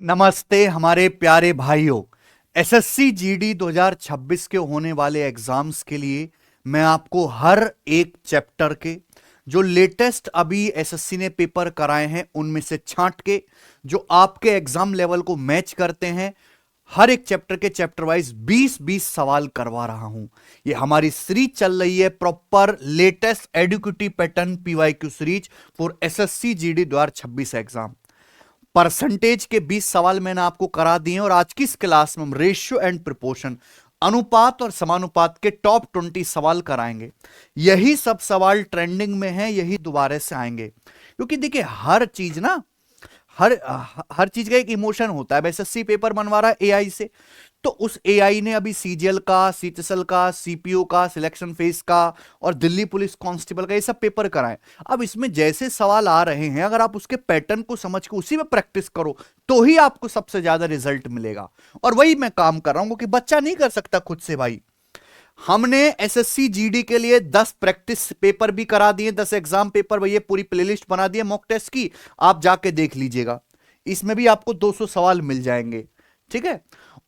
नमस्ते हमारे प्यारे भाइयों। एसएससी जीडी 2026 के होने वाले एग्जाम्स के लिए मैं आपको हर एक चैप्टर के जो लेटेस्ट अभी एसएससी ने पेपर कराए हैं उनमें से छांट के जो आपके एग्जाम लेवल को मैच करते हैं, हर एक चैप्टर के चैप्टर वाइज 20-20 सवाल करवा रहा हूं। ये हमारी सीरीज चल रही है proper latest educative pattern PYQ series for SSC GD 2026 exam. Percentage के 20 सवाल मैंने आपको करा दिए और आज की इस क्लास में हम रेशियो एंड प्रोपोर्शन, अनुपात और समानुपात के टॉप 20 सवाल कराएंगे। यही सब सवाल ट्रेंडिंग में है, यही दोबारा से आएंगे क्योंकि देखिए हर चीज ना, हर हर चीज का एक इमोशन होता है। एसएससी पेपर बनवा रहा है एआई से, तो उस एआई ने अभी सीजीएल का, सीटीएसएल का, सीपीओ का, सिलेक्शन फेज का और दिल्ली पुलिस कांस्टेबल का ये सब पेपर कराए। अब इसमें जैसे सवाल आ रहे हैं, अगर आप उसके पैटर्न को समझ के उसी में प्रैक्टिस करो तो ही आपको सबसे ज्यादा रिजल्ट मिलेगा। और वही मैं काम कर रहा हूं क्योंकि बच्चा नहीं कर सकता खुद से भाई। हमने एसएससी जीडी के लिए 10 प्रैक्टिस पेपर भी करा दिए, 10 एग्जाम पेपर, भैया पूरी प्लेलिस्ट बना दी है मॉक टेस्ट की, आप जाके देख लीजिएगा। इसमें भी आपको 200 सवाल मिल जाएंगे, ठीक है।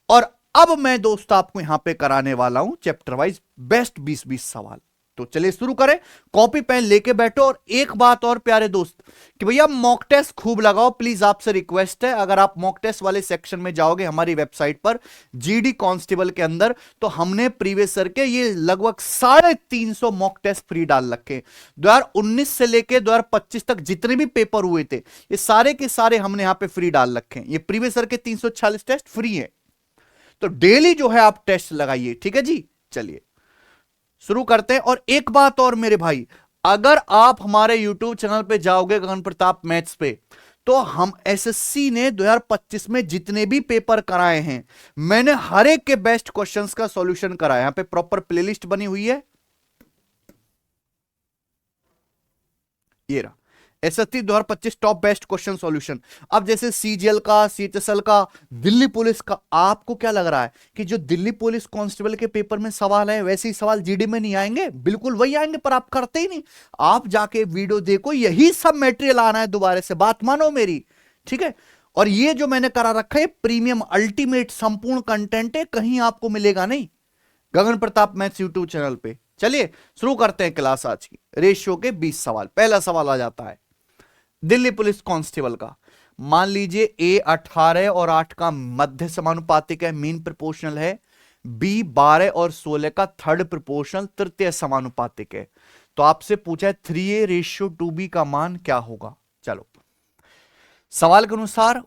और अब मैं दोस्त आपको यहां पे कराने वाला हूं चैप्टर वाइज बेस्ट 20-20 सवाल। तो चलिए शुरू करें, कॉपी पेन लेके बैठो। और एक बात और प्यारे दोस्त कि भैया मॉक टेस्ट खूब लगाओ प्लीज, आपसे रिक्वेस्ट है। अगर आप मॉक टेस्ट वाले सेक्शन में जाओगे हमारी वेबसाइट पर जीडी कांस्टेबल के अंदर, तो हमने प्रीवियस ईयर के ये लगभग 350 मॉक टेस्ट फ्री डाल रखे। 2019 से लेके 2025 तक जितने भी पेपर हुए थे ये सारे के सारे हमने यहां पे फ्री डाल रखे हैं। ये प्रीवियस ईयर के 346 टेस्ट फ्री है, तो डेली जो है आप टेस्ट लगाइए, ठीक है जी। चलिए शुरू करते हैं। और एक बात और मेरे भाई, अगर आप हमारे YouTube चैनल पे जाओगे गगन प्रताप मैथ्स पे, तो हम एसएससी ने 2025 में जितने भी पेपर कराए हैं मैंने हर एक के बेस्ट क्वेश्चंस का सॉल्यूशन कराया। यहां पे प्रॉपर प्लेलिस्ट बनी हुई है, ये रहा SSC 2025 top best question solution. अब जैसे सीजीएल का, सीटीएसएल का, दिल्ली पुलिस का, आपको क्या लग रहा है कि जो दिल्ली पुलिस कांस्टेबल के पेपर में सवाल है वैसे ही सवाल जीडी में नहीं आएंगे? बिल्कुल वही आएंगे, पर आप करते ही नहीं। आप जाके वीडियो देखो, यही सब मेटेरियल आना है दोबारा से, बात मानो मेरी, ठीक है। और ये जो मैंने करा रखा है प्रीमियम अल्टीमेट संपूर्ण कंटेंट है, कहीं आपको मिलेगा नहीं, गगन प्रताप मैथ्स यूट्यूब चैनल पे। चलिए शुरू करते हैं क्लास आज की। रेशियो के 20 सवाल। पहला सवाल आ जाता है दिल्ली पुलिस कांस्टेबल का। मान लीजिए ए 18 और 8 का मध्य समानुपातिक है, मीन प्रोपोर्शनल है। बी 12 और 16 का थर्ड प्रोपोर्शनल, तृतीय समानुपातिक है। तो आपसे पूछा है 3a/2b का मान क्या होगा। चलो सवाल के अनुसार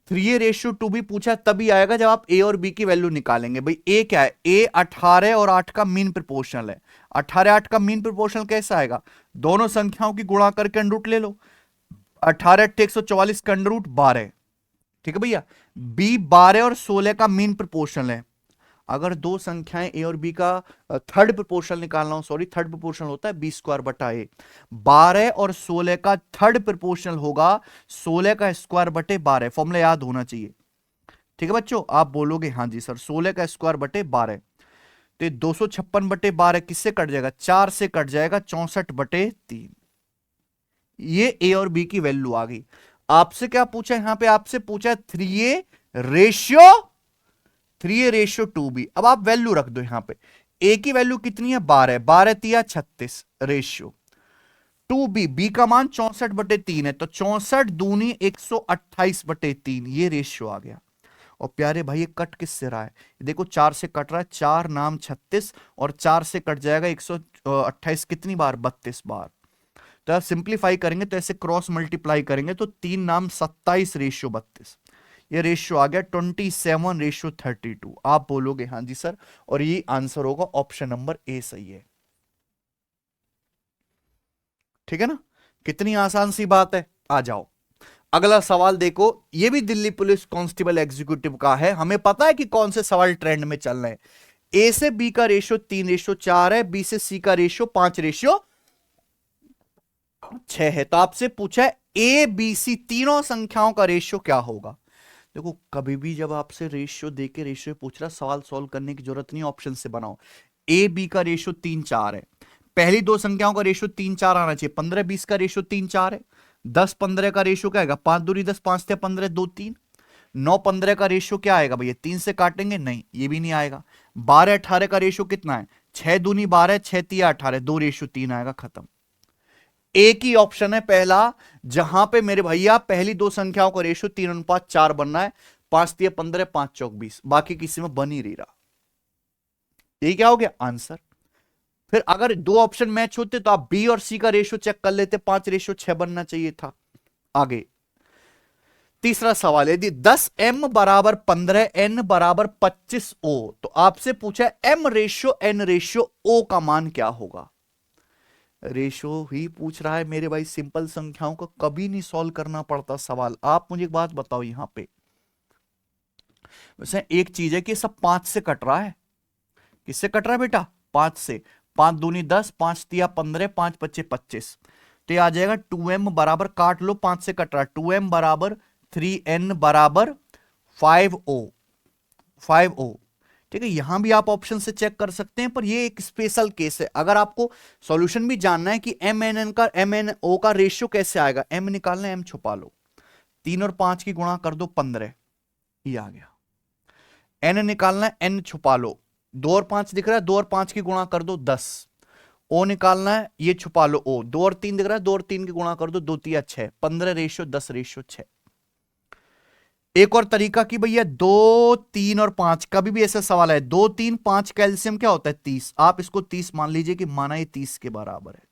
3a/2b पूछा है तभी आएगा जब आप ए और बी की वैल्यू निकालेंगे। भाई ए क्या है? ए 18 और 8 का मीन प्रोपोर्शनल है। 18-8 का मीन प्रोपोर्शनल कैसा आएगा? दोनों संख्याओं की गुणा करके अंडर रूट ले लो। 18-144 का अंडर रूट 12, ठीक है भैया। बी 12 और 16 का मीन प्रोपोर्शनल है। अगर दो संख्याएं ए और बी का थर्ड प्रोपोर्शनल निकालना हो, सॉरी थर्ड प्रोपोर्शनल होता है b² बटा a, 12 और 16 का थर्ड प्रोपोर्शनल होगा 16 का स्क्वायर बटे 12। फॉर्मूला याद होना चाहिए, ठीक है बच्चों। आप बोलोगे हाँ जी सर, 16 का स्क्वायर बटे 12, तो 256/12 किससे कट जाएगा? 4 से कट जाएगा, 64/3। ये ए और बी की वैल्यू आ गई। आपसे क्या पूछा है यहां पे? आपसे पूछा है 3a/2b। अब आप वैल्यू रख दो यहां पे। ए की वैल्यू कितनी है? 12, 12×3 = 36 रेशियो। 2b, बी का मान 64/3 है, तो 64 दूनी 128/3, ये रेशियो आ गया। और प्यारे भाई ये कट किससे रहा है? देखो 4 से कट रहा है, 4 नाम 36 और 4 से कट जाएगा 128 कितनी बार? 32 बार। तो आप सिंप्लीफाई करेंगे तो ऐसे क्रॉस मल्टीप्लाई करेंगे तो 3 नाम 27/32, ये रेशियो आ गया 27/32। आप बोलोगे हाँ जी सर, और ये आंसर होगा ऑप्शन नंबर ए सही है, ठीक है ना। कितनी आसान सी बात है। आ जाओ अगला सवाल देखो, ये भी दिल्ली पुलिस कांस्टेबल एग्जीक्यूटिव का है। हमें पता है कि कौन से सवाल ट्रेंड में चल रहे हैं। ए से बी का रेशियो 3/4 है, बी से सी का रेशियो 5/6 है। तो आपसे पूछा है ए बी सी तीनों संख्याओं का रेशियो क्या होगा। देखो कभी भी जब आपसे रेशियो देके रेशियो पूछ रहा, सवाल सॉल्व करने की जरूरत नहीं, ऑप्शन से बनाओ। ए बी का रेशियो 3-4 है, पहली दो संख्याओं का रेशियो 3-4 आना चाहिए। 15-20 का रेशियो 3-4 है। 10-15 का रेशियो क्या आएगा? 5 दूनी 10, 5 × 15 2 3। 9-15 का रेशियो क्या आएगा भैया, 3 से काटेंगे, नहीं ये भी नहीं आएगा। 12-18 का रेशियो कितना है, 6 दूनी 12, 6 तिया 18, 2:3 आएगा, खत्म। एक ही ऑप्शन है पहला, जहां पे मेरे भैया पहली दो संख्याओं का रेशियो 3:4 बनना है, 5 तिया 15, 5 चौक 20, बाकी किसी में बन ही नहीं रहा। यही क्या हो गया आंसर। फिर अगर दो ऑप्शन मैच होते तो आप बी और सी का रेशियो चेक कर लेते, 5:6 बनना चाहिए था। आगे तीसरा सवाल, यदि 10m बराबर 15, n बराबर 25o, तो आपसे पूछा m ratio n ratio o का मान क्या होगा। रेशियो ही पूछ रहा है मेरे भाई, सिंपल संख्याओं को कभी नहीं सॉल्व करना पड़ता सवाल। आप मुझे एक बात बताओ, यहां पे वैसे एक चीज है कि सब 5 से कट रहा है। किससे कट रहा है बेटा, 5 से। 5 दूनी 10, 5 तिया 15, 5 पच्चे 25, तो ये आ जाएगा 2m बराबर, काट लो 5 से कट रहा है, 2m बराबर 3n बराबर 5o। ठीक है, यहां भी आप ऑप्शन से चेक कर सकते हैं, पर ये एक स्पेशल केस है। अगर आपको सॉल्यूशन भी जानना है कि MNO का रेशियो कैसे आएगा, m निकालना है, m छुपा लो, 3 और 5 की गुणा कर दो 15, ये आ गया। n निकालना है, n छुपा लो, 2 और 5 दिख रहा है, 2 और 5 की गुणा कर दो 10। ओ निकालना है, ये छुपा लो ओ, 2 और 3 दिख रहा है, 2 और 3 की गुणा कर दो, 2 तिया 6, 15:10:6। एक और तरीका कि भैया 2, 3 और 5, कभी भी ऐसा सवाल है 2, 3, 5 कैल्शियम क्या होता है 30, आप इसको 30 मान लीजिए कि माना ये 30 के बराबर है।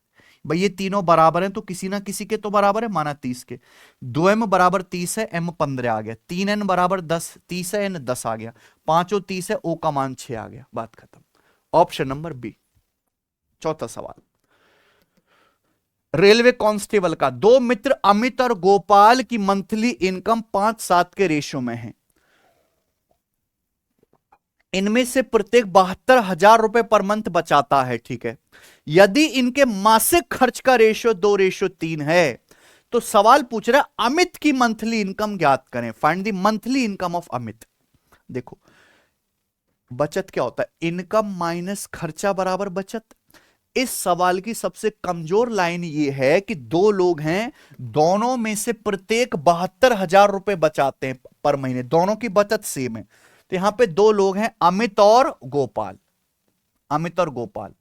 भाई ये तीनों बराबर हैं तो किसी ना किसी के तो बराबर है, माना 30 के। 2m बराबर 30 है, m 15 आ गया। 3n बराबर 10, 30 है, n 10 आ गया। 5 और 30 है, o का मान 6 आ गया, बात खत्म। Option number B. चौथा सवाल, रेलवे कांस्टेबल का, दो मित्र अमित और गोपाल की मंथली इनकम 5-7 के रेशियो में है। इनमें से प्रत्येक 72,000 रुपए पर मंथ बचाता है, ठीक है। यदि इनके मासिक खर्च का रेशियो 2:3 है, तो सवाल पूछ रहा है अमित की मंथली इनकम ज्ञात करें, find the monthly income of Amit. देखो बचत क्या होता है, इनकम माइनस खर्चा बराबर बचत। इस सवाल की सबसे कमजोर लाइन यह है कि दो लोग हैं, दोनों में से प्रत्येक 72,000 रुपए बचाते हैं पर महीने, दोनों की बचत सेम है। तो यहां पे दो लोग हैं, अमित और गोपाल। अमित और गोपाल,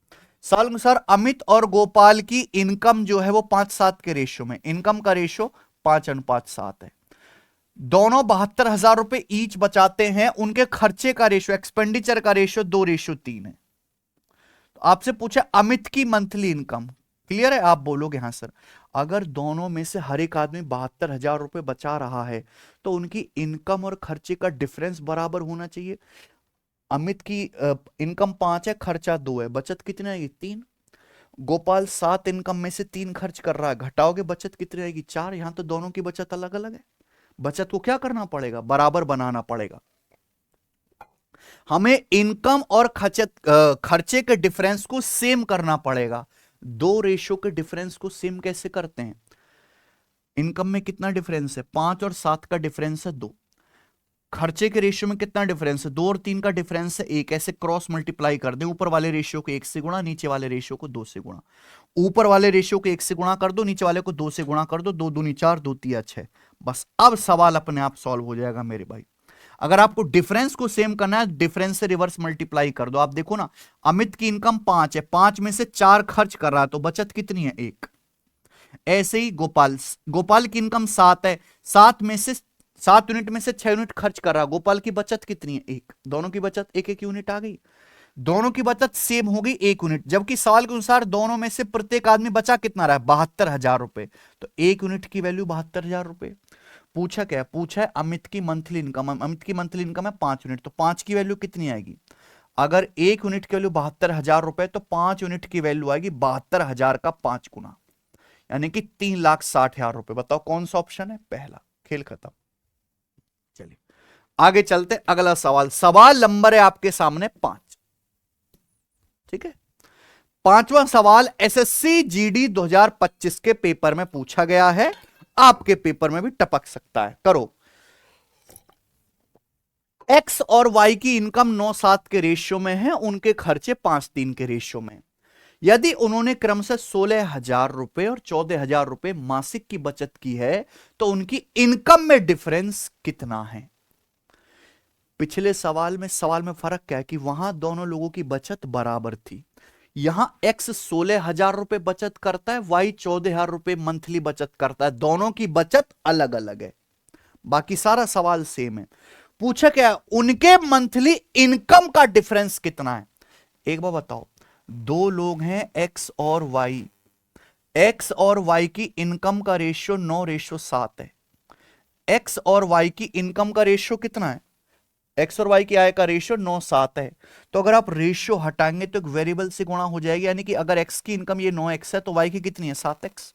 सवाल अनुसार अमित और गोपाल की इनकम जो है वो 5-7 के रेशियो में, इनकम का रेशियो 5:7 है। दोनों 72,000 रुपए ईच बचाते हैं, उनके खर्चे का रेशियो, एक्सपेंडिचर का रेशियो 2:3 है। आपसे पूछा अमित की मंथली इनकम, क्लियर है, आप बोलोगे हाँ सर। अगर दोनों में से हर एक आदमी 72,000 रुपए बचा रहा है तो उनकी इनकम और खर्चे का डिफरेंस बराबर होना चाहिए। अमित की इनकम 5 है, खर्चा 2 है, बचत कितनी आएगी 3। गोपाल 7 इनकम में से 3 खर्च कर रहा है, घटाओगे बचत कितनी आएगी 4। यहां तो दोनों की बचत अलग अलग है, बचत को क्या करना पड़ेगा, बराबर बनाना पड़ेगा। हमें इनकम और खर्चे के डिफरेंस को सेम करना पड़ेगा। दो रेशियो के डिफरेंस को सेम कैसे करते हैं, इनकम में कितना डिफरेंस है 5 और 7 का डिफरेंस है 2। खर्चे के रेशियो में कितना डिफरेंस है 2 और 3 का डिफरेंस है 1। ऐसे क्रॉस मल्टीप्लाई कर दें, ऊपर वाले रेशियो को 1 से गुणा, नीचे वाले रेशियो को 2 से गुणा। ऊपर वाले रेशियो को 1 से गुणा कर दो, नीचे वाले को 2 से गुणा कर दो, 2 दूनी 4, 2 तिया 6। बस अब सवाल अपने आप सॉल्व हो जाएगा मेरे भाई। अगर आपको डिफरेंस को सेम करना है, डिफरेंस से रिवर्स मल्टीप्लाई कर दो। आप देखो ना, अमित की इनकम 5 है, 5 में से 4 खर्च कर रहा है तो बचत कितनी है 1। ऐसे ही गोपाल की इनकम 7 है, 7 में से 7 यूनिट में से 6 यूनिट खर्च कर रहा है, गोपाल की बचत कितनी है 1। दोनों की बचत 1-1 यूनिट आ गई, दोनों की बचत सेम हो गई 1 यूनिट। जबकि सवाल के अनुसार दोनों में से प्रत्येक आदमी बचा कितना रहा है 72,000 रुपए, तो 1 यूनिट की वैल्यू 72,000 रुपए। पूछा क्या, पूछा है अमित की मंथली इनकम। अमित की मंथली इनकम है 5 यूनिट, तो 5 की वैल्यू कितनी आएगी, अगर 1 यूनिट की वैल्यू 72,000 रुपए तो 5 यूनिट की वैल्यू आएगी 72,000 का 5 गुना, यानी कि 3,60,000 रुपए। बताओ कौन सा ऑप्शन है, पहला। खेल खत्म। चलिए आगे चलते, अगला सवाल। सवाल नंबर है आपके सामने 5, ठीक है। 5वां सवाल एसएससी जीडी 2025 के पेपर में पूछा गया है, आपके पेपर में भी टपक सकता है। करो, एक्स और वाई की इनकम 9-7 के रेशियो में है, उनके खर्चे 5-3 के रेशियो में। यदि उन्होंने क्रमशः 16,000 रुपए और 14,000 रुपए मासिक की बचत की है तो उनकी इनकम में डिफरेंस कितना है। पिछले सवाल में फर्क क्या है कि वहां दोनों लोगों की बचत बराबर थी। यहां एक्स 16,000 रुपए बचत करता है, वाई 14,000 रुपए मंथली बचत करता है, दोनों की बचत अलग अलग है। बाकी सारा सवाल सेम है। पूछा क्या है, उनके मंथली इनकम का डिफरेंस कितना है। एक बार बताओ, दो लोग हैं एक्स और वाई, एक्स और वाई की इनकम का रेशियो 9:7 है। एक्स और वाई की इनकम का रेशियो कितना है, एक्स और वाई की आय का रेशियो 9:7 है। तो अगर आप रेशियो हटाएंगे तो एक वेरिएबल से गुणा हो जाएगी, यानी कि अगर एक्स की इनकम ये 9x है तो वाई की कितनी है 7x।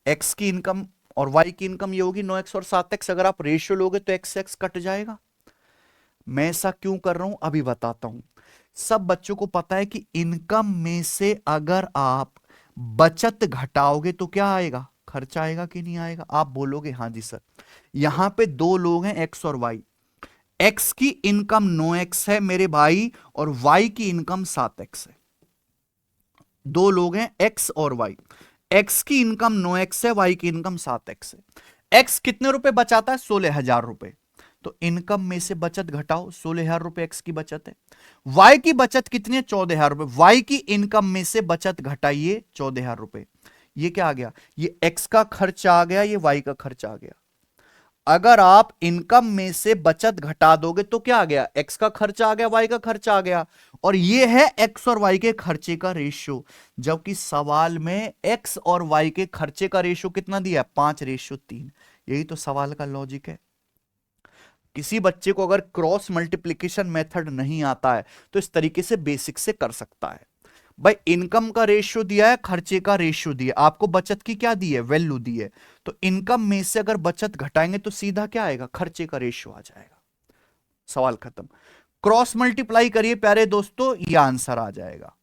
एक्स की इनकम और वाई की इनकम ये होगी 9x और 7x। अगर आप रेशियो लोगे तो एक्स एक्स कट जाएगा। मैं ऐसा क्यों कर रहा हूं अभी बताता हूं। सब बच्चों को पता है कि इनकम में से अगर आप बचत घटाओगे तो क्या आएगा, खर्चा आएगा कि नहीं आएगा। आप बोलोगे हाँ जी सर। यहां पे दो लोग हैं एक्स और वाई, एक्स की इनकम 9x है मेरे भाई और वाई की इनकम 7x है। दो लोग हैं एक्स और वाई, एक्स की इनकम 9x है, वाई की इनकम 7x है। एक्स कितने रुपए बचाता है, 16,000 रुपए। तो इनकम में से बचत घटाओ, 16,000 रुपए एक्स की बचत है। वाई की बचत कितनी है, 14,000 रुपए। वाई की इनकम में से बचत घटाइए 14,000 रुपए। ये क्या आ गया, ये एक्स का खर्च आ गया, ये वाई का खर्च आ गया। अगर आप इनकम में से बचत घटा दोगे तो क्या आ गया, एक्स का खर्चा आ गया, वाई का खर्चा आ गया। और ये है एक्स और वाई के खर्चे का रेशियो। जबकि सवाल में एक्स और वाई के खर्चे का रेशियो कितना दिया है, 5:3। यही तो सवाल का लॉजिक है। किसी बच्चे को अगर क्रॉस मल्टीप्लिकेशन मेथड नहीं आता है तो इस तरीके से बेसिक से कर सकता है। भाई इनकम का रेशियो दिया है, खर्चे का रेशियो दिया, आपको बचत की क्या दी है, वैल्यू दी है। तो इनकम में से अगर बचत घटाएंगे तो सीधा क्या आएगा, खर्चे का रेशियो आ जाएगा। सवाल खत्म। क्रॉस मल्टीप्लाई करिए प्यारे दोस्तों, यह आंसर आ जाएगा।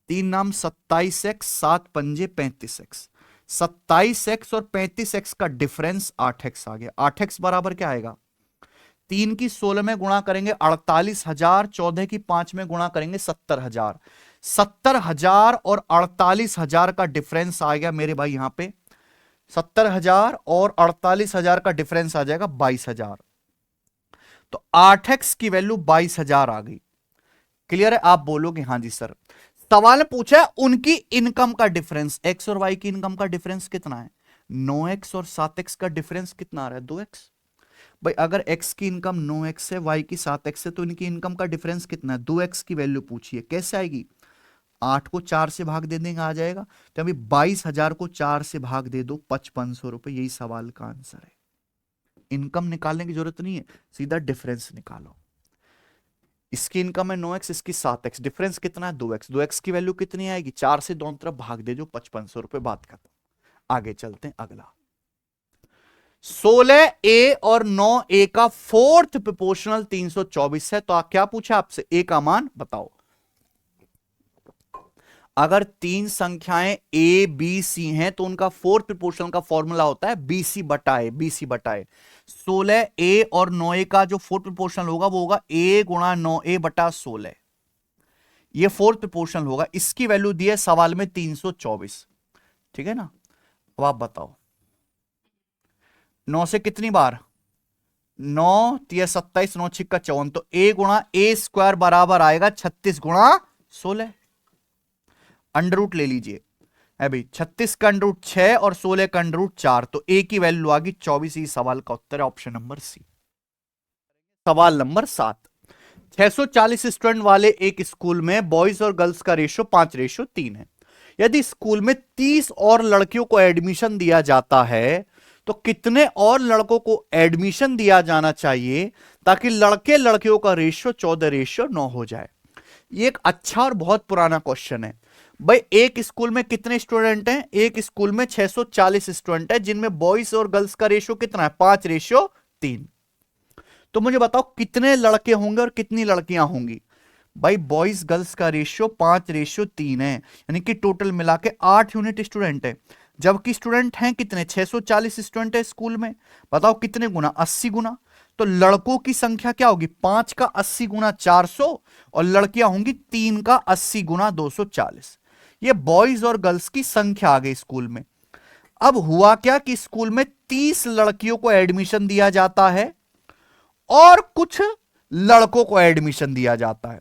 3 नाम 27x, 7×5 = 35x। 27x और 35x का डिफरेंस 8x आ गया। 8x बराबर क्या आएगा, 3 की 16 में गुणा करेंगे 48,000, 14 की 5 में गुणा करेंगे 70,000। 70,000 और 48,000 का डिफरेंस आ गया मेरे भाई, यहां पे 70,000 और 48,000 का डिफरेंस आ जाएगा 22,000। तो 8x की वैल्यू 22,000 आ गई। क्लियर है, आप बोलोगे हाँ जी सर। सवाल ने पूछा है उनकी इनकम का डिफरेंस, एक्स और वाई की इनकम का डिफरेंस कितना है, 9x और 7x का डिफरेंस कितना आ रहा है, 2x। भाई अगर x की इनकम 9x है, y की 7x है, तो इनकी इनकम का डिफरेंस कितना है, 2x की वैल्यू पूछिए कैसे आएगी। 8 को 4 से भाग दे देंगे आ जाएगा। तो अभी 22,000 को 4 से भाग दे दो, 5500 रुपए। यही सवाल का आंसर है। इनकम निकालने की जरूरत नहीं है, सीधा डिफरेंस निकालो। इसकी इनकम है 9x, इसकी 7x, डिफरेंस कितना है 2x। 2x की वैल्यू कितनी आएगी, 4 से दोनों तरफ भाग दे जो 5500 रुपए। बात खत्म। आगे चलते हैं अगला। 16a और 9a का फोर्थ प्रोपोर्शनल 324 है। तो क्या पूछा आपसे, a का मान बताओ। अगर तीन संख्याएं a b c हैं तो उनका फोर्थ प्रोपोर्शनल का फॉर्मूला होता है bc/a। 16a और 9a का जो फोर्थ प्रोपोर्शनल होगा वो होगा a गुणा 9a/16। ये फोर्थ प्रोपोर्शनल होगा। इसकी वैल्यू दी है सवाल में 324। ठीक है ना। अब आप बताओ 9 से कितनी बार, 9 तिया 27, 9 छिक्का 54। तो a गुणा a² बराबर आएगा 36 गुणा 16। अंडर रूट ले लीजिए है भाई, 36 का अंडर रूट 6 और 16 का अंडर रूट 4। तो a की वैल्यू आ गई 24। ही सवाल का उत्तर है ऑप्शन नंबर सी। सवाल नंबर 7। 640 स्टूडेंट वाले एक स्कूल में बॉयज और गर्ल्स का रेशियो 5:3 है। यदि स्कूल में 30 और लड़कियों को एडमिशन दिया जाता है तो कितने और लड़कों को एडमिशन दिया जाना चाहिए ताकि लड़के लड़कियों का रेशियो 14:9 हो जाए। ये एक अच्छा और बहुत पुराना क्वेश्चन है। भाई एक स्कूल में कितने स्टूडेंट हैं, एक स्कूल में 640 स्टूडेंट है जिनमें बॉयज और गर्ल्स का रेशियो कितना है, 5:3। तो मुझे बताओ कितने लड़के होंगे और कितनी लड़कियां होंगी। भाई बॉयज गर्ल्स का रेशियो 5:3 है, यानी कि टोटल मिला के 8 यूनिट स्टूडेंट है। जबकि स्टूडेंट हैं कितने, 640 स्टूडेंट है स्कूल में। बताओ कितने गुना, 80 गुना। तो लड़कों की संख्या क्या होगी, 5 का 80 गुना 400 और लड़कियां होंगी 3 का 80 गुना 240। ये बॉयज और गर्ल्स की संख्या आ गई स्कूल में। अब हुआ क्या कि स्कूल में 30 लड़कियों को एडमिशन दिया जाता है और कुछ लड़कों को एडमिशन दिया जाता है।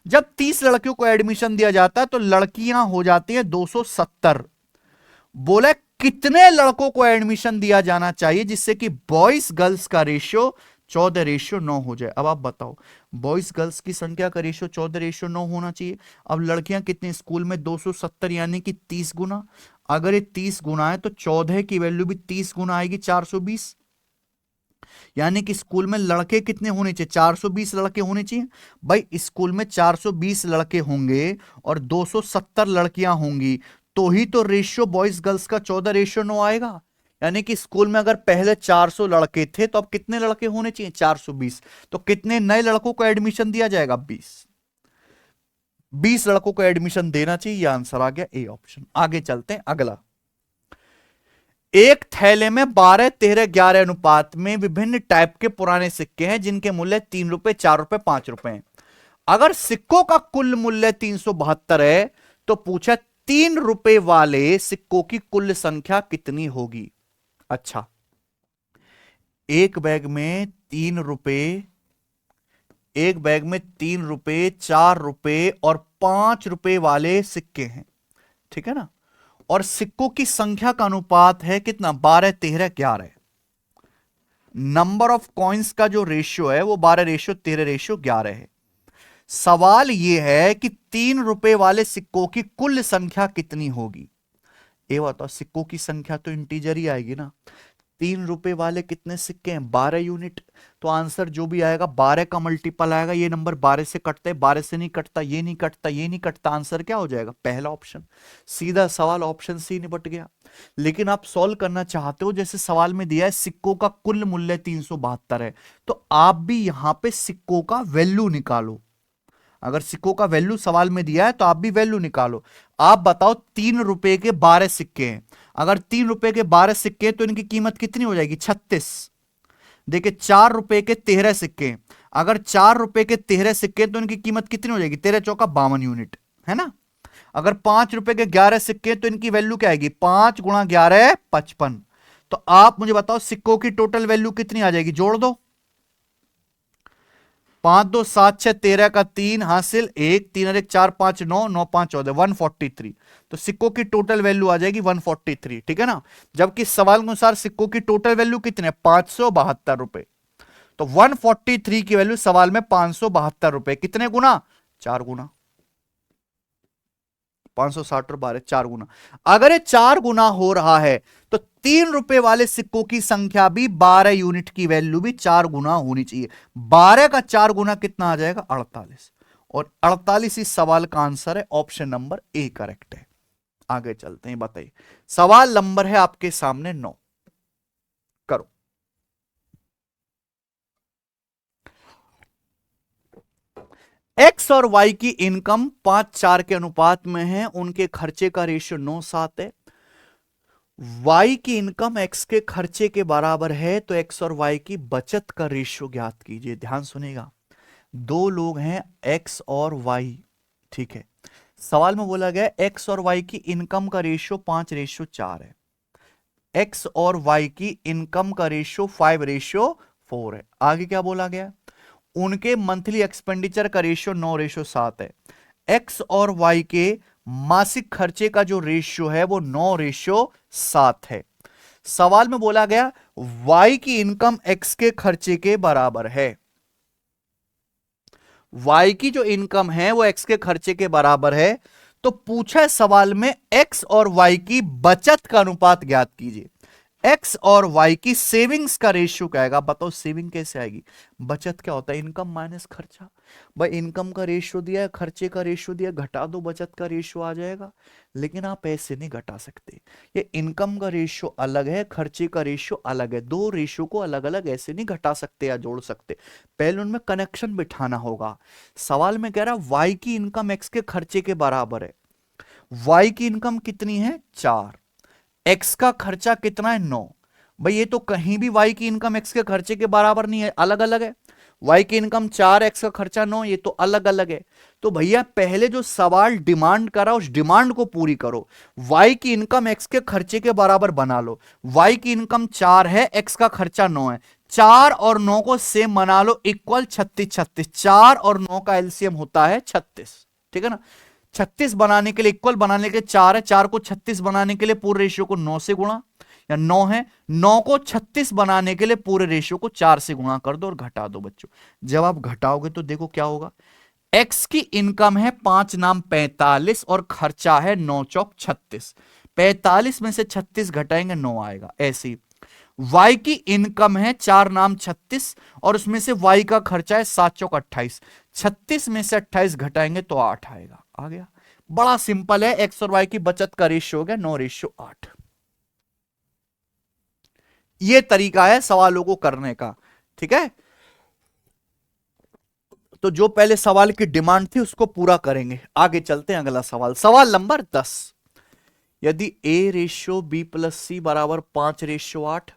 जब 30 लड़कियों को एडमिशन दिया जाता है तो लड़कियां हो जाती हैं 270। बोले कितने लड़कों को एडमिशन दिया जाना चाहिए जिससे कि बॉयज गर्ल्स का रेशियो 14:9 हो जाए। अब आप बताओ, बॉयज गर्ल्स की संख्या का रेशियो 14:9 होना चाहिए। अब लड़कियां कितनी स्कूल में 270 यानी कि 30 गुना। अगर ये 30 गुना है तो 14 की वैल्यू भी 30 गुना आएगी 420। यानी कि स्कूल में लड़के कितने होने चाहिए? 420 लड़के होने चाहिए। भाई स्कूल में 420 लड़के होंगे और 270 लड़कियां होंगी तो ही तो रेशियो बॉयज गर्ल्स का 14:9 आएगा। यानी कि स्कूल में अगर पहले 400 लड़के थे तो अब कितने लड़के होने चाहिए? 420। तो कितने नए लड़कों को एडमिशन दिया जाएगा? 20 लड़कों को एडमिशन देना चाहिए। यह आंसर आ गया ए ऑप्शन। आगे चलते हैं अगला। एक थैले में 12, 13, 11 अनुपात में विभिन्न टाइप के पुराने सिक्के हैं जिनके मूल्य 3 रुपए, 4 रुपए, 5 रुपए हैं। अगर सिक्कों का कुल मूल्य 372 है तो पूछा 3 रुपए वाले सिक्कों की कुल संख्या कितनी होगी? अच्छा, एक बैग में 3 रुपए, एक बैग में 3 रुपए, 4 रुपए और 5 रुपए वाले सिक्के हैं, ठीक है ना। और सिक्कों की संख्या का अनुपात है कितना? 12, 13, 11। नंबर ऑफ कॉइन्स का जो रेशियो है वो 12:13:11 है। सवाल यह है कि 3 रुपए वाले सिक्कों की कुल संख्या कितनी होगी? ये बताओ, सिक्कों की संख्या तो इंटीजर ही आएगी ना। 3 रुपए वाले कितने सिक्के हैं? 12 यूनिट। तो आंसर जो भी आएगा 12 का मल्टीपल आएगा। ये नंबर 12 से कटता है, 12 से नहीं कटता, ये नहीं कटता, ये नहीं कटता। आंसर क्या हो जाएगा? पहला ऑप्शन। सीधा सवाल ऑप्शन सी निपट गया। लेकिन आप सॉल्व करना चाहते हो, जैसे सवाल में दिया है सिक्कों का कुल मूल्य 372 है, तो आप भी यहां पे सिक्कों का वैल्यू निकालो। अगर सिक्कों का वैल्यू सवाल में दिया है तो आप भी वैल्यू निकालो। आप बताओ, 3 रुपए के 12 सिक्के हैं। अगर 3 रुपए के 12 सिक्के हैं तो इनकी कीमत कितनी हो जाएगी? 36। देखिए, 4 रुपए के 13 सिक्के हैं। अगर 4 रुपए के 13 सिक्के तो इनकी कीमत कितनी हो जाएगी? 13 चौका 52 यूनिट, है ना। अगर 5 रुपए के 11 सिक्के तो इनकी वैल्यू क्या आएगी? 5 गुणा 11 55। तो आप मुझे बताओ सिक्कों की टोटल वैल्यू कितनी आ जाएगी? जोड़ दो। 5 2 7 6 13 का 3 हासिल 1, 3 और 1 4 5 9, 9 5 14, 143। तो सिक्कों की टोटल वैल्यू आ जाएगी 143, ठीक है ना। जबकि सवाल के अनुसार सिक्कों की टोटल वैल्यू कितने? 572 रुपए। तो 143 की वैल्यू सवाल में 572 रुपए। कितने गुना? 4 गुना। 560 और 12, 4 गुना। अगर ये 4 गुना हो रहा है तो 3 रुपए वाले सिक्कों की संख्या भी 12 यूनिट की वैल्यू भी 4 गुना होनी चाहिए। 12 का 4 गुना कितना आ जाएगा? 48। और 48 इस सवाल का आंसर है। ऑप्शन नंबर ए करेक्ट है। आगे चलते हैं, बताइए। सवाल नंबर है आपके सामने 9। करो। एक्स और वाई की इनकम 5:4 के अनुपात में है। उनके खर्चे का रेशियो 9:7 है। वाई की इनकम एक्स के खर्चे के बराबर है तो एक्स और वाई की बचत का रेशियो ज्ञात कीजिए। ध्यान सुनेगा, दो लोग हैं एक्स और वाई, ठीक है। सवाल में बोला गया एक्स और वाई की इनकम का रेशियो 5:4 है। एक्स और वाई की इनकम का रेशियो 5:4 है। आगे क्या बोला गया? उनके मंथली एक्सपेंडिचर का रेशियो 9:7 है। एक्स और वाई के मासिक खर्चे का जो रेशियो है वो 9:7 है। सवाल में बोला गया वाई की इनकम एक्स के खर्चे के बराबर है। वाई की जो इनकम है वो एक्स के खर्चे के बराबर है। तो पूछा है सवाल में एक्स और वाई की बचत का अनुपात ज्ञात कीजिए। एक्स और वाई की सेविंग्स का रेशियो क्या आएगा? बताओ सेविंग कैसे आएगी? बचत क्या होता है? इनकम माइनस खर्चा। भाई इनकम का रेशियो दिया है, खर्चे का रेशियो दिया, घटा दो, बचत का रेशियो आ जाएगा। लेकिन आप ऐसे नहीं घटा सकते। ये इनकम का रेशियो अलग है, खर्चे का रेशियो अलग है। दो रेशियो को अलग अलग ऐसे नहीं घटा सकते या जोड़ सकते। पहले उनमें कनेक्शन बिठाना होगा। सवाल में कह रहा वाई की इनकम एक्स के खर्चे के बराबर है। वाई की इनकम कितनी है? 4। एक्स का खर्चा कितना है? 9। भाई ये तो कहीं भी वाई की इनकम एक्स के खर्चे के बराबर नहीं है, अलग अलग है। वाई की इनकम 4, एक्स का खर्चा 9, ये तो अलग अलग है। तो भैया पहले जो सवाल डिमांड करा उस डिमांड को पूरी करो। वाई की इनकम एक्स के खर्चे के बराबर बना लो। वाई की इनकम 4 है, एक्स का खर्चा 9 है। 4 और 9 को सेम बना लो, इक्वल 36 36। 4 और 9 का एलसीएम होता है 36, ठीक है ना। 36 बनाने के लिए, इक्वल बनाने के लिए 4 है, 4 को 36 बनाने के लिए पूरे रेशियो को 9 से गुणा, या 9 है, 9 को 36 बनाने के लिए पूरे रेशियो को 4 से गुणा कर दो और घटा दो बच्चों। जब आप घटाओगे तो देखो क्या होगा। एक्स की इनकम है 5 नाम 45 और खर्चा है 9 चौक 36। 45 में से 36 घटाएंगे 9 आएगा। ऐसे ही वाई की इनकम है 4 नाम 36 और उसमें से वाई का खर्चा है 7 चौक 28। 36 में से 28 घटाएंगे तो 8 आएगा। आ गया, बड़ा सिंपल है। एक्स और वाई की बचत का रेशियो हो गया 9:8। ये तरीका है सवालों को करने का, ठीक है। तो जो पहले सवाल की डिमांड थी उसको पूरा करेंगे, आगे चलते हैं। अगला सवाल, सवाल नंबर 10। यदि A/B+C बराबर 5:8,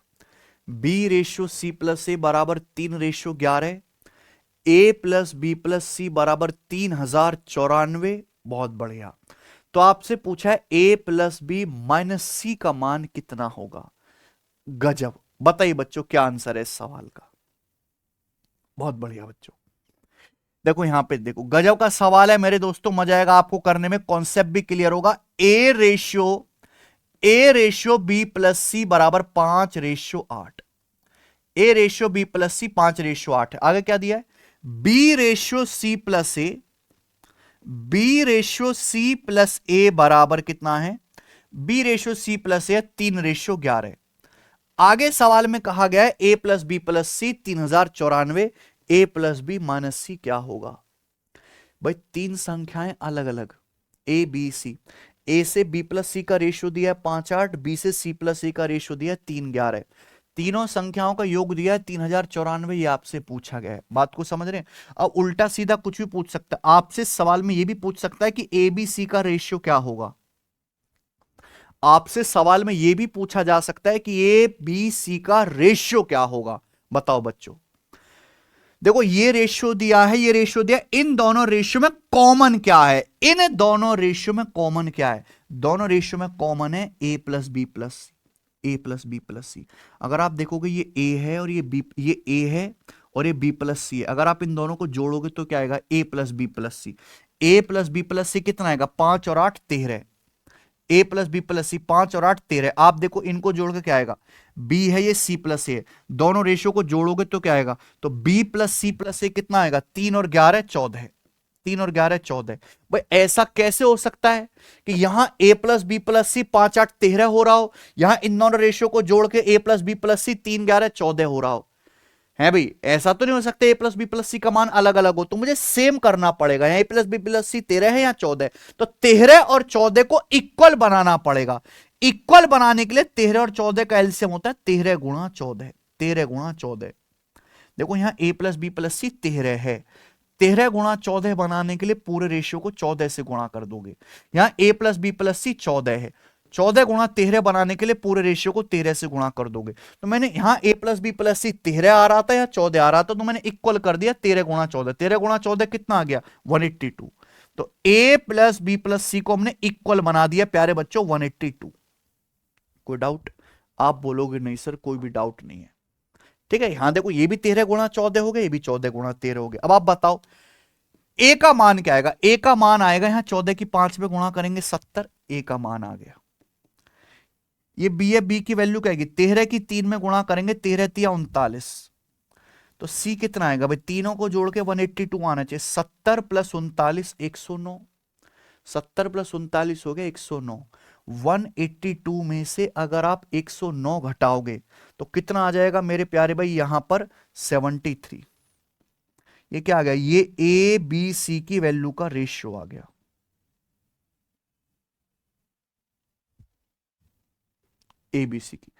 B/C + A बराबर 3:11, A+B+C बराबर 3094, बहुत बढ़िया। तो आपसे पूछा है A+B - C का मान कितना होगा। गजब, बताइए बच्चों क्या आंसर है इस सवाल का। बहुत बढ़िया बच्चों, देखो यहां पे देखो, गजब का सवाल है मेरे दोस्तों, मजा आएगा आपको करने में, कॉन्सेप्ट भी क्लियर होगा। A/B+C बराबर 5:8। A/B+C 5:8 है। आगे क्या दिया है, B/C + A, B/C + A बराबर कितना है, B/C + A 3:11। आगे सवाल में कहा गया है A+B+C 3094, A+B - C क्या होगा। भाई तीन संख्याएं अलग अलग, A B C, A से B+C का रेशियो दिया है 5:8, B से C + A का रेशियो दिया है 3:11, तीनों संख्याओं का योग दिया है 3094। ये आपसे पूछा गया है, बात को समझ रहे हैं। अब उल्टा सीधा कुछ भी पूछ सकता है आपसे, सवाल में ये भी पूछ सकता है कि ABC का रेशियो क्या होगा। आपसे सवाल में यह भी पूछा जा सकता है कि ABC का रेशियो क्या होगा। बताओ बच्चों, देखो ये रेशियो दिया है, ये रेशियो दिया, इन दोनों रेशियो में कॉमन क्या है, इन दोनों रेशियो में कॉमन क्या है। दोनों रेशियो में कॉमन है A+B+C। अगर आप देखोगे ये A है और ये B, ये A है और ये B+C है। अगर आप इन दोनों को जोड़ोगे तो क्या आएगा, A+B+C। A+B+C कितना आएगा, 5 और 8 13। A+B+C 5 और 8 13। आप देखो इनको जोड़ के क्या आएगा, B है ये C + A, दोनों रेशियो को जोड़ोगे तो क्या आएगा, तो B + C + A कितना आएगा, 3 और 11 14। 3 और 11 14। भाई ऐसा कैसे हो सकता है कि यहां A+B+C 5 8 13 हो रहा हो, यहां इन दोनों रेशियो को जोड़ के A+B+C 3 11 14 हो रहा हो। है भाई, ऐसा तो नहीं हो सकता A+B+C का मान अलग अलग हो, तो मुझे सेम करना पड़ेगा। यहाँ A+B+C 13 है या 14, तो 13 और 14 को इक्वल बनाना पड़ेगा। इक्वल बनाने के लिए 13 और 14 का एलसीएम होता है 13 × 14। 13 × 14, देखो यहाँ A+B+C 13 है, 13 × 14 बनाने के लिए पूरे रेशियो को 14 से गुणा कर दोगे। यहां A+B+C 14 है, 14 × 13 बनाने के लिए पूरे रेशियो को 13 से गुणा कर दोगे। तो मैंने यहां A+B+C 13 आ रहा था या 14 आ रहा था, तो मैंने इक्वल कर दिया 13 × 14। 13 × 14 कितना आ गया, 182। तो A+B+C को हमने इक्वल बना दिया प्यारे बच्चों 182। कोई डाउट, आप बोलोगे नहीं सर कोई भी डाउट नहीं है, ठीक है। यहां देखो ये भी 13 × 14 हो गए, ये भी 14 × 13 हो गए। अब आप बताओ A का मान क्या आएगा, A का मान आएगा, यहां 14 की 5 में गुणा करेंगे 70, A का मान आ गया। ये B है, B की वैल्यू क्या आएगी, 13 की 3 में गुणा करेंगे, 13 × 3 = 39। तो C कितना आएगा भाई, तीनों को जोड़ के 182 आना चाहिए। 70 + 39 109, 70 + 39 हो गया 109। 182 में से अगर आप 109 घटाओगे तो कितना आ जाएगा मेरे प्यारे भाई, यहां पर 73। ये क्या आ गया, ये ABC की वैल्यू का रेशियो आ गया। ABC की,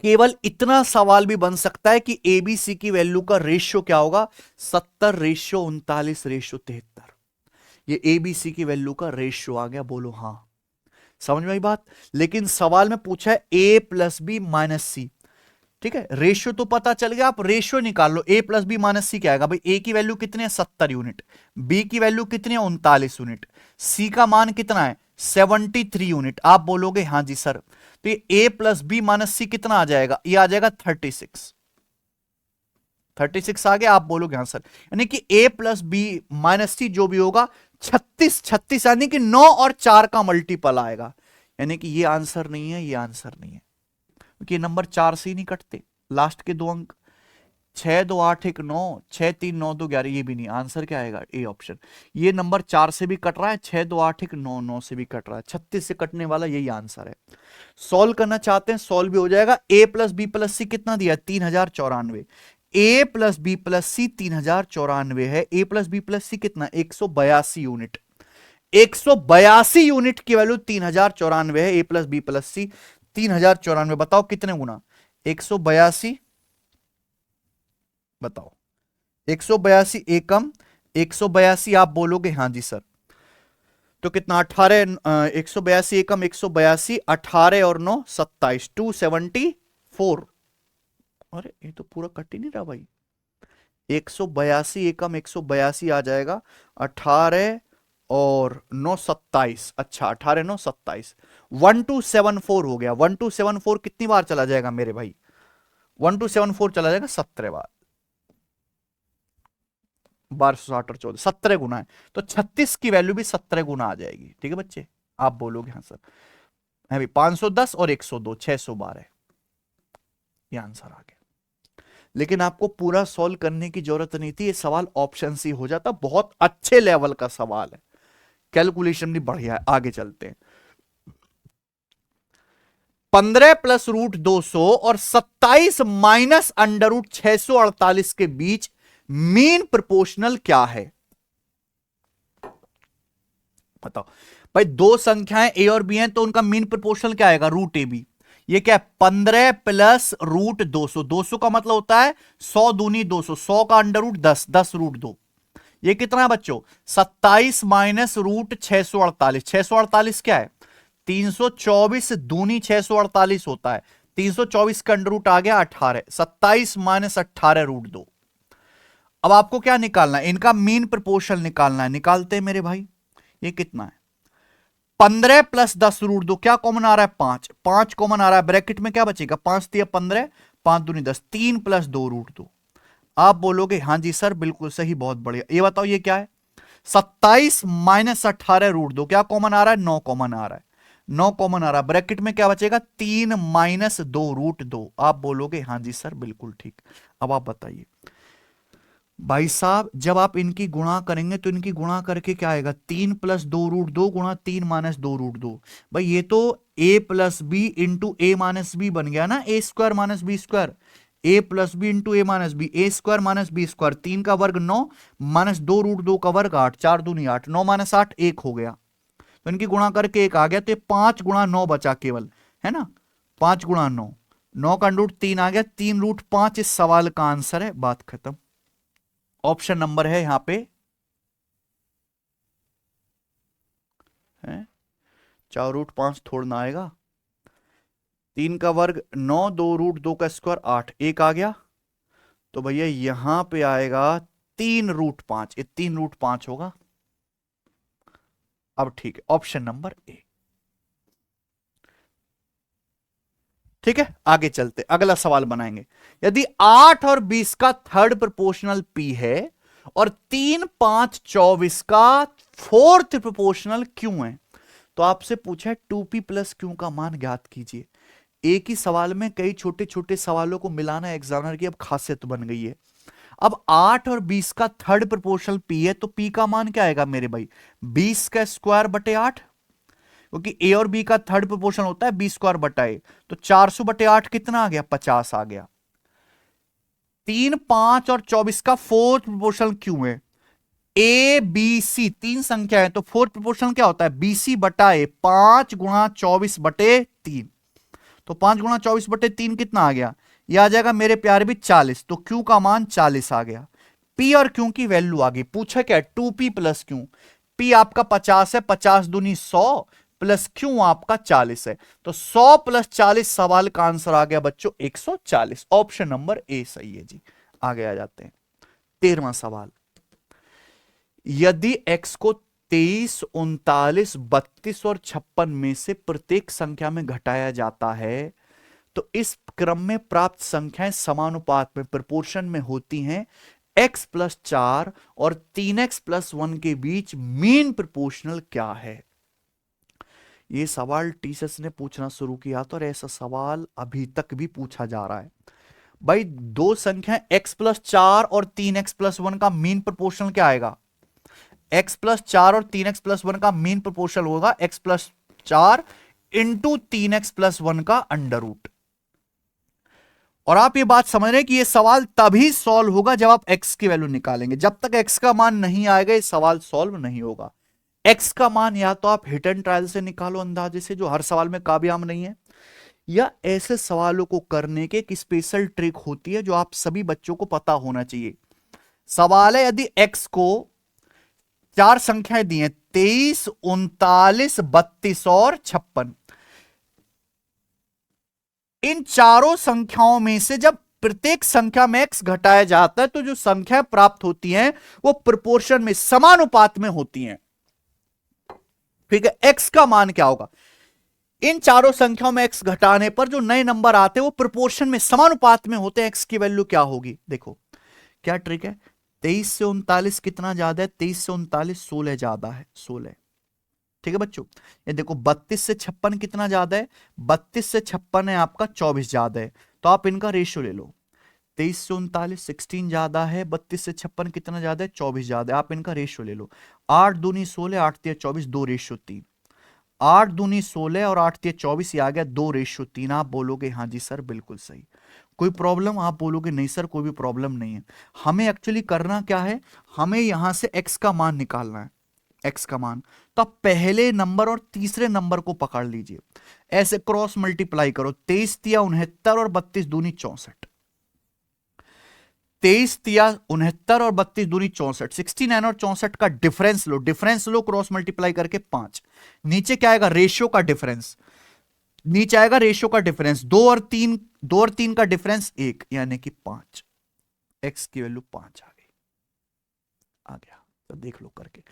केवल इतना सवाल भी बन सकता है कि ABC की वैल्यू का रेशियो क्या होगा, 70:39:73। ये ABC की वैल्यू का रेशियो आ गया, बोलो हाँ। समझ में आई बात। लेकिन सवाल में पूछा है A+B - C, ठीक है। रेशियो तो पता चल गया, आप रेशियो निकाल लो। A+B - C क्या आएगा भाई, A की वैल्यू कितनी है 70 यूनिट, B की वैल्यू कितनी है 39 यूनिट, C का मान कितना है 73 यूनिट। आप बोलोगे हाँ जी सर, तो ये a प्लस बी माइनस सी कितना आ जाएगा, ये आ जाएगा 36। 36 आ गया, आप बोलोगे हाँ सर, यानी कि a प्लस बी माइनस सी जो भी होगा 36, 36 यानी कि 9 और 4 का मल्टीपल आएगा, यानी कि ये आंसर नहीं है, ये आंसर नहीं है, क्योंकि नंबर 4 से ही नहीं कटते, लास्ट के दो अंक 6 2 8 1 9, 6 3 9 2 11, ये भी नहीं, आंसर क्या आएगा, ए ऑप्शन। ये नंबर 4 से भी कट रहा है, 6 2 8 1 9 9 से भी कट रहा है, 36 से कटने वाला यही आंसर है। सॉल्व करना चाहते हैं, सॉल्व भी हो जाएगा। ए प्लस बी प्लस सी कितना दिया, 3094। ए प्लस बी प्लस सी 3094 है, ए प्लस बी प्लस सी कितना, 182 यूनिट। 182 यूनिट की वैल्यू 3094 है, ए प्लस बी प्लस सी 3094, बताओ कितने गुना, 182, बताओ 182 एकम 182, आप बोलोगे हाँ जी सर, तो कितना 18, 182 एकम 182, 18 और 9 27, 274। अरे ये तो पूरा कट ही नहीं रहा भाई, 182 एकम 182 आ जाएगा, 18 और 9 27, अच्छा 18 9 27, 1274 हो गया। 1274 कितनी बार चला जाएगा मेरे भाई, 1274 चला जाएगा 17 बार, 1260 और 14, 17 गुना है, तो 36 की वैल्यू भी 17 गुना आ जाएगी। ठीक है बच्चे, आप बोलोगे हाँ सर, है भी 510 और 102, 612 है, ये आंसर आ गया। लेकिन आपको पूरा सॉल्व करने की जरूरत नहीं थी, ये सवाल ऑप्शन सी हो जाता, बहुत अच्छे लेवल का सवाल है, कैलकुलेशन भी बढ़िया है। आगे चलते हैं, 15 प्लस रूट 200 और 27 माइनस अंडर रूट 648 के बीच मीन प्रोपोर्शनल क्या है, बताओ भाई। दो संख्याएं ए और बी हैं, तो उनका मीन प्रोपोर्शनल क्या आएगा, रूट ए बी। ये क्या है, 15 प्लस रूट 200, 200 का मतलब होता है 100 दूनी 200, 100 का अंडर रूट 10, 10 रूट 2, ये कितना है बच्चों, 27 माइनस रूट 648, 648 क्या है, 324 दूनी 648 होता है, 324 का अंडर रूट आ गया 18, 27 माइनस 18 रूट 2। अब आपको क्या निकालना है, इनका मीन प्रोपोर्शनल निकालना है, निकालते हैं मेरे भाई। ये कितना है, 15 प्लस 10 रूट 2, क्या कॉमन आ रहा है, 5, 5 कॉमन आ रहा है, ब्रैकेट में क्या बचेगा, 5 दिया 15, 5 दूनी 10, 3 प्लस 2 रूट 2। आप बोलोगे हाँ जी सर बिल्कुल सही, बहुत बढ़िया। ये बताओ ये क्या है, 27 माइनस 18 रूट 2, क्या कॉमन आ रहा है, 9 कॉमन आ रहा है, 9 कॉमन आ रहा है, ब्रैकेट में क्या बचेगा, 3 माइनस 2 रूट 2। आप बोलोगे हाँ जी सर बिल्कुल ठीक। अब आप बताइए भाई साहब, जब आप इनकी गुणा करेंगे तो इनकी गुणा करके क्या आएगा, 3 प्लस 2 रूट 2 गुणा 3 माइनस 2 रूट 2। भाई ये तो a plus B into A minus B बन गया ना, A square minus B square, A plus B into A minus B, A square minus B square, 3 का वर्ग 9 माइनस 2 रूट 2 का वर्ग 8, 4 दूनी 8, 9 माइनस 8 1 हो गया, तो इनकी गुणा करके 1 आ गया, तो 5 गुणा 9 बचा केवल, है ना, 5 गुणा 9, 9 का रूट 3 आ गया, 3 रूट 5 इस सवाल का आंसर है, बात खत्म। ऑप्शन नंबर है यहां पे है, 4 रूट 5 थोड़ा ना आएगा, 3 का वर्ग 9, 2 रूट 2 का स्क्वायर 8, 1 आ गया, तो भैया यहां पे आएगा 3 रूट 5, ये 3 रूट 5 होगा। अब ठीक है, ऑप्शन नंबर ए। ठीक है, आगे चलते, अगला सवाल बनाएंगे। यदि 8 और 20 का थर्ड प्रोपोर्शनल पी है और 3 5 24 का फोर्थ प्रोपोर्शनल क्यों है, तो आपसे पूछा है 2p प्लस क्यू का मान ज्ञात कीजिए। एक ही सवाल में कई छोटे छोटे सवालों को मिलाना एग्जामिनर की अब खासियत बन गई है। अब 8 और 20 का थर्ड प्रोपोर्शनल p है, तो p का मान क्या आएगा मेरे भाई, 20 का स्क्वायर बटे 8, क्योंकि ए और बी का थर्ड प्रोपोर्शन होता है 20 स्क्वायर बटा ए, तो 400 बटे 8 कितना आ गया, 50 आ गया। 3 5 और 24 का फोर्थ प्रोपोर्शन क्यों है, ए बी सी तीन संख्या है, तो फोर्थ प्रोपोर्शन क्या होता है, बी सी बटा ए, 5 गुणा 24 बटे 3, तो 5 गुणा 24 बटे 3 कितना आ गया, यह आ जाएगा मेरे प्यारे भी 40, तो क्यू का मान 40 आ गया। पी और क्यू की वैल्यू आ गई, पूछा क्या, 2p प्लस क्यू, पी आपका 50 है, 50 दूनी 100 प्लस क्यू आपका 40 है, तो 100 प्लस 40 सवाल का आंसर आ गया बच्चों 140, ऑप्शन नंबर ए सही है जी। आगे आ जाते हैं, 13वां सवाल। यदि x को 23, 39, 32 और 56 में से प्रत्येक संख्या में घटाया जाता है तो इस क्रम में प्राप्त संख्याएं समानुपात में प्रोपोर्शन में होती हैं x+4 और 3x+1 के बीच मीन प्रोपोर्शनल क्या है। यह सवाल टीचर्स ने पूछना शुरू किया था और ऐसा सवाल अभी तक भी पूछा जा रहा है। भाई दो संख्या x+4 और 3x+1 का मीन प्रोपोर्शनल क्या आएगा? x+4 और 3x+1 का मीन प्रोपोर्शनल होगा x+4 इंटू 3x+1 का अंडर रूट। और आप ये बात समझ रहे हैं कि ये सवाल तभी सॉल्व होगा जब आप x की वैल्यू निकालेंगे। जब तक x का मान नहीं आएगा ये सवाल सॉल्व नहीं होगा। x का मान या तो आप हिट एंड ट्रायल से निकालो अंदाजे से, जो हर सवाल में कामयाब नहीं है, या ऐसे सवालों को करने के एक स्पेशल ट्रिक होती है जो आप सभी बच्चों को पता होना चाहिए। सवाल है यदि x को चार संख्याएं दी हैं 23, 39, 32 और 56, इन चारों संख्याओं में से जब प्रत्येक संख्या में x घटाया जाता है तो जो संख्या प्राप्त होती हैं वो प्रोपोर्शन में समानुपात में होती हैं। ठीक है, x का मान क्या होगा? इन चारों संख्याओं में x घटाने पर जो नए नंबर आते हैं वो प्रोपोर्शन में समानुपात में होते हैं। x की वैल्यू क्या होगी? देखो क्या ट्रिक है। 23 से 39 कितना ज्यादा है? 23 से 39 16 ज्यादा है, 16। ठीक है बच्चों, ये देखो 32 से 56 कितना ज्यादा है? 32 से 56 है आपका 24 ज्यादा है, तो आप इनका रेशियो ले लो। 23 से 39 16 ज्यादा है, 32 से 56 कितना ज्यादा है? 24 ज्यादा है, आप इनका रेशियो ले लो। 8 दूनी 16, 8 तिया 24, 2 रेशियो 3। 8 दूनी 16 और 8 तिया 24, ये आ गया 2 रेशियो 3। आप बोलोगे हाँ जी सर बिल्कुल सही, कोई प्रॉब्लम? आप बोलोगे नहीं सर कोई भी प्रॉब्लम नहीं है। हमें एक्चुअली करना क्या है, हमें यहां से x का मान निकालना है, x का मान। तो आप पहले नंबर और तीसरे नंबर को पकड़ लीजिए, ऐसे क्रॉस मल्टीप्लाई करो। 23 तिया 69 और 32 दूनी 64। 23 तिया 69 और 32 दूनी 64। 69 और 64 का डिफरेंस लो, डिफरेंस लो क्रॉस मल्टीप्लाई करके 5। नीचे क्या आएगा? रेशियो का डिफरेंस। नीचे आएगा रेशियो का डिफरेंस, 2 और 3 का डिफरेंस 1 यानी कि 5। x की वैल्यू 5 आ गई, आ गया तो देख लो करके।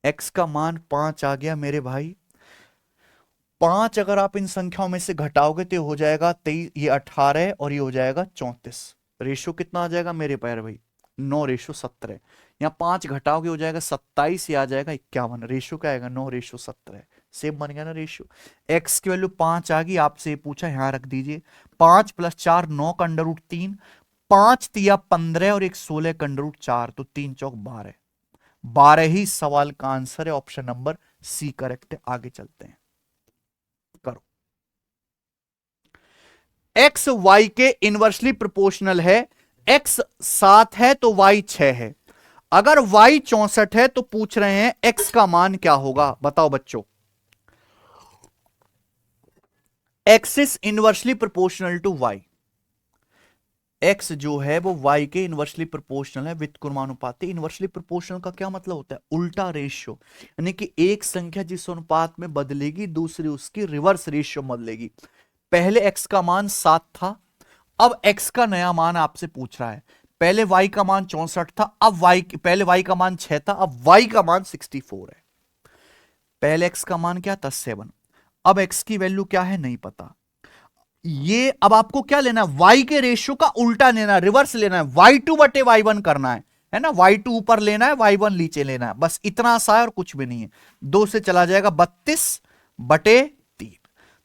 x का मान 5 आ गया मेरे भाई। 5 अगर आप इन संख्याओं में से घटाओगे तो हो जाएगा 23, ये 18 और ये हो जाएगा 34। रेशियो कितना आ जाएगा मेरे प्यारे भाई? 9:17। यहाँ 5 घटाओगे हो जाएगा 27, ये आ जाएगा 51। रेशियो क्या आएगा? 9:17। सेम बन गया ना रेशियो। x की वैल्यू 5 आ गई, आपसे पूछा यहां रख दीजिए। 5 + 4 9 का अंडर रूट 3, 5 तिया 15 और एक 16 का अंडर रूट 4, तो 3 चौक 12। 12 ही सवाल का आंसर है, ऑप्शन नंबर सी करेक्ट है। आगे चलते हैं, करो। x y के इनवर्सली प्रोपोर्शनल है। x 7 है तो y 6 है। अगर y 64 है तो पूछ रहे हैं x का मान क्या होगा? बताओ बच्चों। x is inversely proportional to y। x जो है वो y के इनवर्सली प्रोपोर्शनल है, व्युत्क्रमानुपाती। इनवर्सली प्रोपोर्शनल का क्या मतलब होता है? उल्टा रेशियो, यानी कि एक संख्या जिस अनुपात में बदलेगी दूसरी उसकी रिवर्स रेशियो बदलेगी। पहले x का मान 7 था, अब x का नया मान आपसे पूछ रहा है। पहले y का मान 64 था, अब पहले y का मान 6 था, अब y का मान 64 है। पहले x का मान क्या था? 7। अब x की वैल्यू क्या है? नहीं पता। ये अब आपको क्या लेना है? y के रेशियो का उल्टा लेना है, रिवर्स लेना है, y2 बटे y1 करना है ना। y2 ऊपर लेना है, y1 नीचे लेना है, बस इतना सा है और कुछ भी नहीं है। 2 से चला जाएगा 32 बटे 3,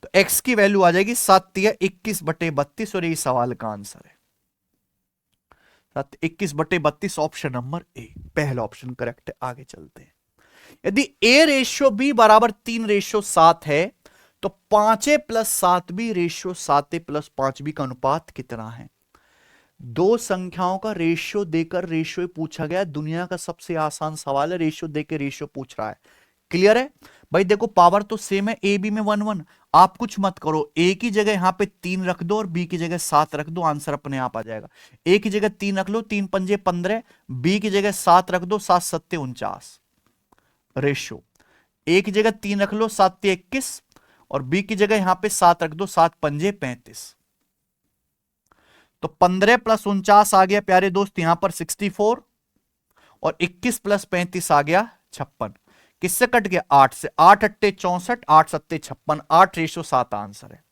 तो x की वैल्यू आ जाएगी 7 तिया 21 बटे 32 और ये सवाल का आंसर है 21 बटे 32, ऑप्शन नंबर ए, पहला ऑप्शन करेक्ट है। आगे चलते हैं। यदि a रेशियो b बराबर 3:7 है तो 5a + 7b ratio 7a + 5b का अनुपात कितना है? दो संख्याओं का रेशियो देकर रेशियो पूछा गया, दुनिया का सबसे आसान सवाल है, रेशियो देकर रेशियो पूछ रहा है। क्लियर है भाई? देखो पावर तो सेम है, ए बी में 1 1। आप कुछ मत करो, ए की जगह यहां पे 3 रख दो और बी की जगह 7 रख दो, आंसर अपने आप आ जाएगा। ए की जगह 3 रख लो, 3 पंजे 15, बी की जगह 7 रख दो, 7 सत्ते 49 रेशियो। ए की जगह 3 रख लो, 7 ते 21, और बी की जगह यहां पे 7 रख दो, 7 पंजे 35। तो 15 + 49 आ गया प्यारे दोस्त यहां पर 64, और 21 + 35 आ गया 56। किससे कट गया? 8 से। 8 अट्टे 64, 8 सत्ते 56, 8:7 आंसर है।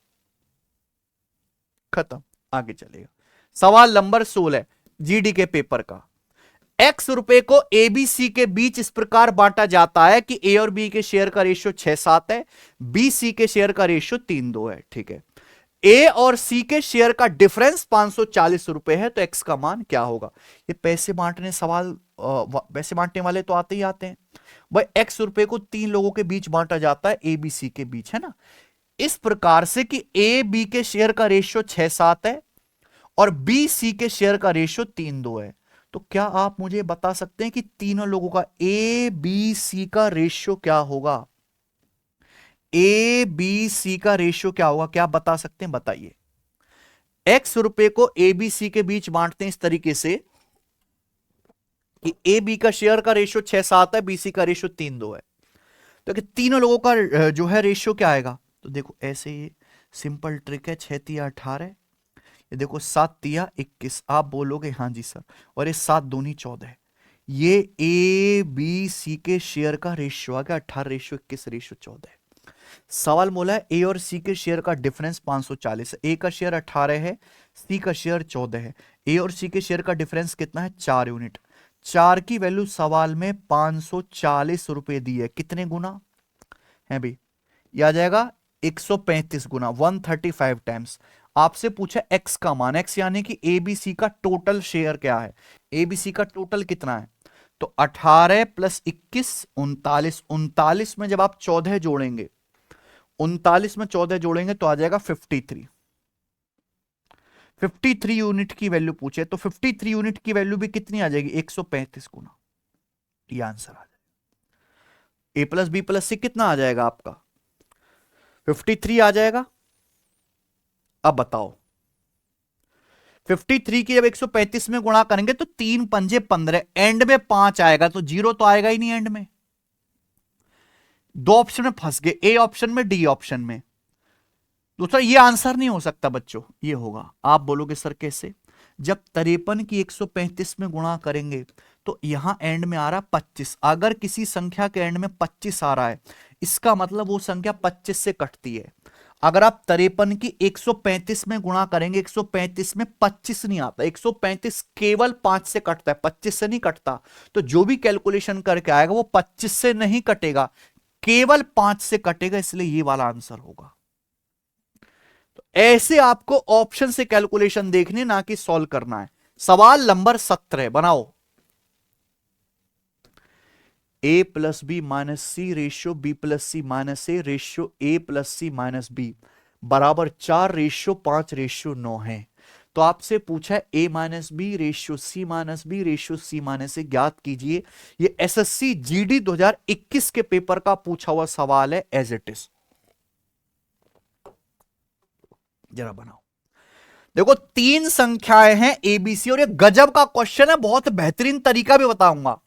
खत्म। आगे चलेगा। सवाल नंबर 16 जीडी के पेपर का। x रुपए को एबीसी के बीच इस प्रकार बांटा जाता है कि ए और बी के शेयर का रेशियो 6-7 है, बी सी के शेयर का रेशियो 3-2 है। ठीक है, ए और सी के शेयर का डिफरेंस 540 रुपए है, तो एक्स का मान क्या होगा? ये पैसे बांटने सवाल, पैसे बांटने वाले तो आते ही आते हैं भाई। एक्स रुपए को 3 लोगों के बीच बांटा जाता है, ए बी सी के बीच, है ना, इस प्रकार से कि ए बी के शेयर का रेशियो 6-7 है और बी सी के शेयर का रेशियो 3-2 है। तो क्या आप मुझे बता सकते हैं कि तीनों लोगों का ए बी सी का रेशियो क्या होगा? ए बी सी का रेशियो क्या होगा? क्या आप बता सकते हैं? बताइए। एक्स रुपए को ए बी सी के बीच बांटते हैं इस तरीके से कि ए बी का शेयर का रेशियो 6-7 है, बी सी का रेशियो 3-2 है। तो कि तीनों लोगों का जो है रेशियो क्या आएगा? तो देखो ऐसे ये सिंपल ट्रिक है। 6×3=18, ये देखो 7×3=21। आप बोलोगे हाँ जी सर, और ये 7×2=14। ये ए बी सी के शेयर का रेशियो आ गया 18:21:14। सवाल बोला है ए और सी के शेयर का डिफरेंस 540 है। ए का शेयर 18 है, सी का शेयर 14 है। ए और सी के शेयर का डिफरेंस कितना है? 4 यूनिट। 4 की वैल्यू सवाल में 540 रुपए दी है। कितने गुना है भाई? ये आ जाएगा 135 गुना, 135 टाइम्स। आपसे पूछा एक्स का मान, एक्स यानी कि एबीसी का टोटल शेयर क्या है? एबीसी का टोटल कितना है? तो 18 + 21 39। 39 में जब आप 14 जोड़ेंगे, 39 में 14 जोड़ेंगे तो आ जाएगा 53। 53 यूनिट की वैल्यू पूछे, तो 53 यूनिट की वैल्यू भी कितनी आ जाएगी? 135 गुना। ये आंसर आ जाएगा। a + b + c कितना आ जाएगा आपका? 53 आ जाएगा। अब बताओ 53 की जब 135 में गुणा करेंगे तो 3×5=15, एंड में 5 आएगा, तो 0 तो आएगा ही नहीं एंड में। दो ऑप्शन में फंस गए, ए ऑप्शन में, डी ऑप्शन में। दूसरा ये आंसर नहीं हो सकता बच्चों, ये होगा। आप बोलोगे सर कैसे? जब 53 की 135 में गुणा करेंगे तो यहां एंड में आ रहा 25। अगर किसी संख्या के एंड में 25 आ रहा है, इसका मतलब वो संख्या 25 से कटती है। अगर आप 53 की 135 में गुणा करेंगे, 135 में 25 नहीं आता, 135 केवल 5 से कटता है, 25 से नहीं कटता। तो जो भी कैलकुलेशन करके आएगा वो 25 से नहीं कटेगा, केवल 5 से कटेगा, इसलिए ये वाला आंसर होगा। तो ऐसे आपको ऑप्शन से कैलकुलेशन देखनी, ना कि सॉल्व करना है। सवाल नंबर 17 बनाओ। a + b - c ratio b + c - a ratio a + c - b बराबर 4:5:9 है। तो आपसे पूछा है a - b ratio c - b ratio c - a ज्ञात कीजिए। ये एसएससी जीडी 2021 के पेपर का पूछा हुआ सवाल है, एज इट इज। जरा बनाओ। देखो 3 संख्याएं हैं एबीसी, और ये गजब का क्वेश्चन है, बहुत बेहतरीन तरीका भी बताऊंगा।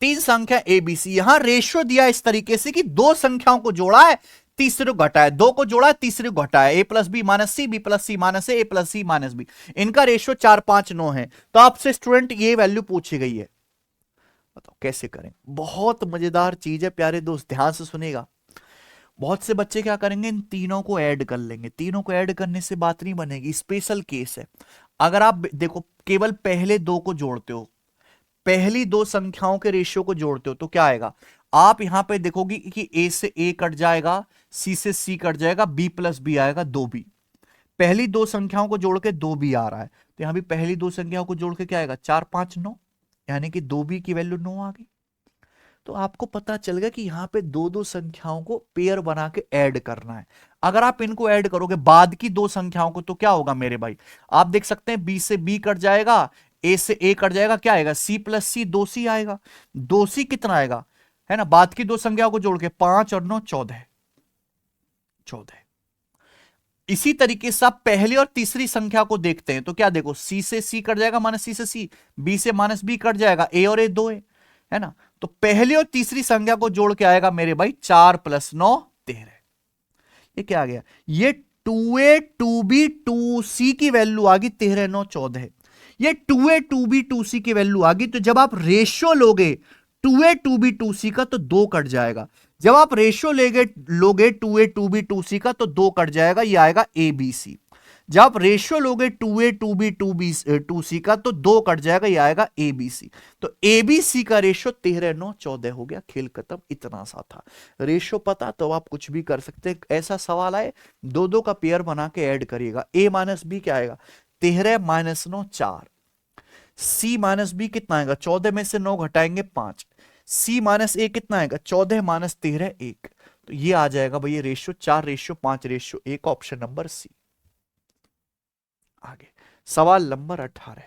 3 संख्या एबीसी, यहां रेशियो दिया इस तरीके से कि 2 संख्याओं को जोड़ा है, तीसरे को घटाया, 2 को जोड़ा है, तीसरे को घटाया, a + b - c, b + c - a, a + c - b। इनका रेशियो 4, 5, 9 है। तो आपसे स्टूडेंट ये वैल्यू पूछी गई है, बताओ कैसे करें? बहुत मजेदार चीज है प्यारे दोस्त, ध्यान से सुनेगा। बहुत से बच्चे क्या करेंगे, इन तीनों को ऐड कर लेंगे। तीनों को ऐड करने से बात नहीं बनेगी, स्पेशल केस है। अगर आप देखो केवल पहले 2 को जोड़ते हो, पहली 2 संख्याओं के रेशियो को जोड़ते हो, तो क्या आएगा? आप यहां पे देखोगे कि a से a कट जाएगा, c से c कट जाएगा, b + b आएगा 2b। पहली 2 संख्याओं को जोड़ के 2b आ रहा है, तो यहां भी पहली 2 संख्याओं को जोड़ के क्या आएगा? 4, 5, 9, यानी कि 2b की वैल्यू 9 आ गई। तो आपको पता चल गया कि यहां पे 2 संख्याओं को पेयर बना के ऐड करना है। अगर आप इनको ऐड करोगे बाद की 2 संख्याओं को, तो क्या होगा मेरे भाई? आप देख सकते हैं b से b कट जाएगा, a से a कट जाएगा, क्या आएगा? c + c 2c आएगा। 2c कितना आएगा, है ना? बाद की 2 संख्याओं को जोड़ के 5 और 9 14। इसी तरीके से आप पहली और तीसरी संख्या को देखते हैं, तो क्या देखो, c से c कट जाएगा, माइनस c से c, b से -b कट जाएगा, a और a 2 है ना? तो पहली और तीसरी संख्या को जोड़ के आएगा मेरे भाई 4 + 9 13। ये क्या आ गया? ये 2a 2b 2c की वैल्यू आ गई 13, 9, 14। ये 2a 2b 2c की वैल्यू आ गई। तो जब आप रेशियो लोगे 2A2B2C का तो 2 कट जाएगा। जब आप रेशियो लोगे 2A2B2C का तो 2 कट जाएगा, ये आएगा ABC। जब आप रेशियो लोगे 2A2B2C का तो 2 कट जाएगा, ये आएगा ABC। तो ABC का रेशियो 13:9:14 हो गया, खेल खत्म। इतना सा था रेशियो पता तो आप कुछ भी कर सकते हैं। ऐसा सवाल आए, दो दो का पेयर बना के ऐड करिएगा। A माइनस बी क्या आएगा? 13 माइनस 9 4। C माइनस बी कितना आएगा? 14 में से 9 घटाएंगे 5। C माइनस ए कितना आएगा? 14 माइनस 13 1। तो ये आ जाएगा भैया रेशियो 4:5:1, ऑप्शन नंबर सी। आगे सवाल नंबर 18।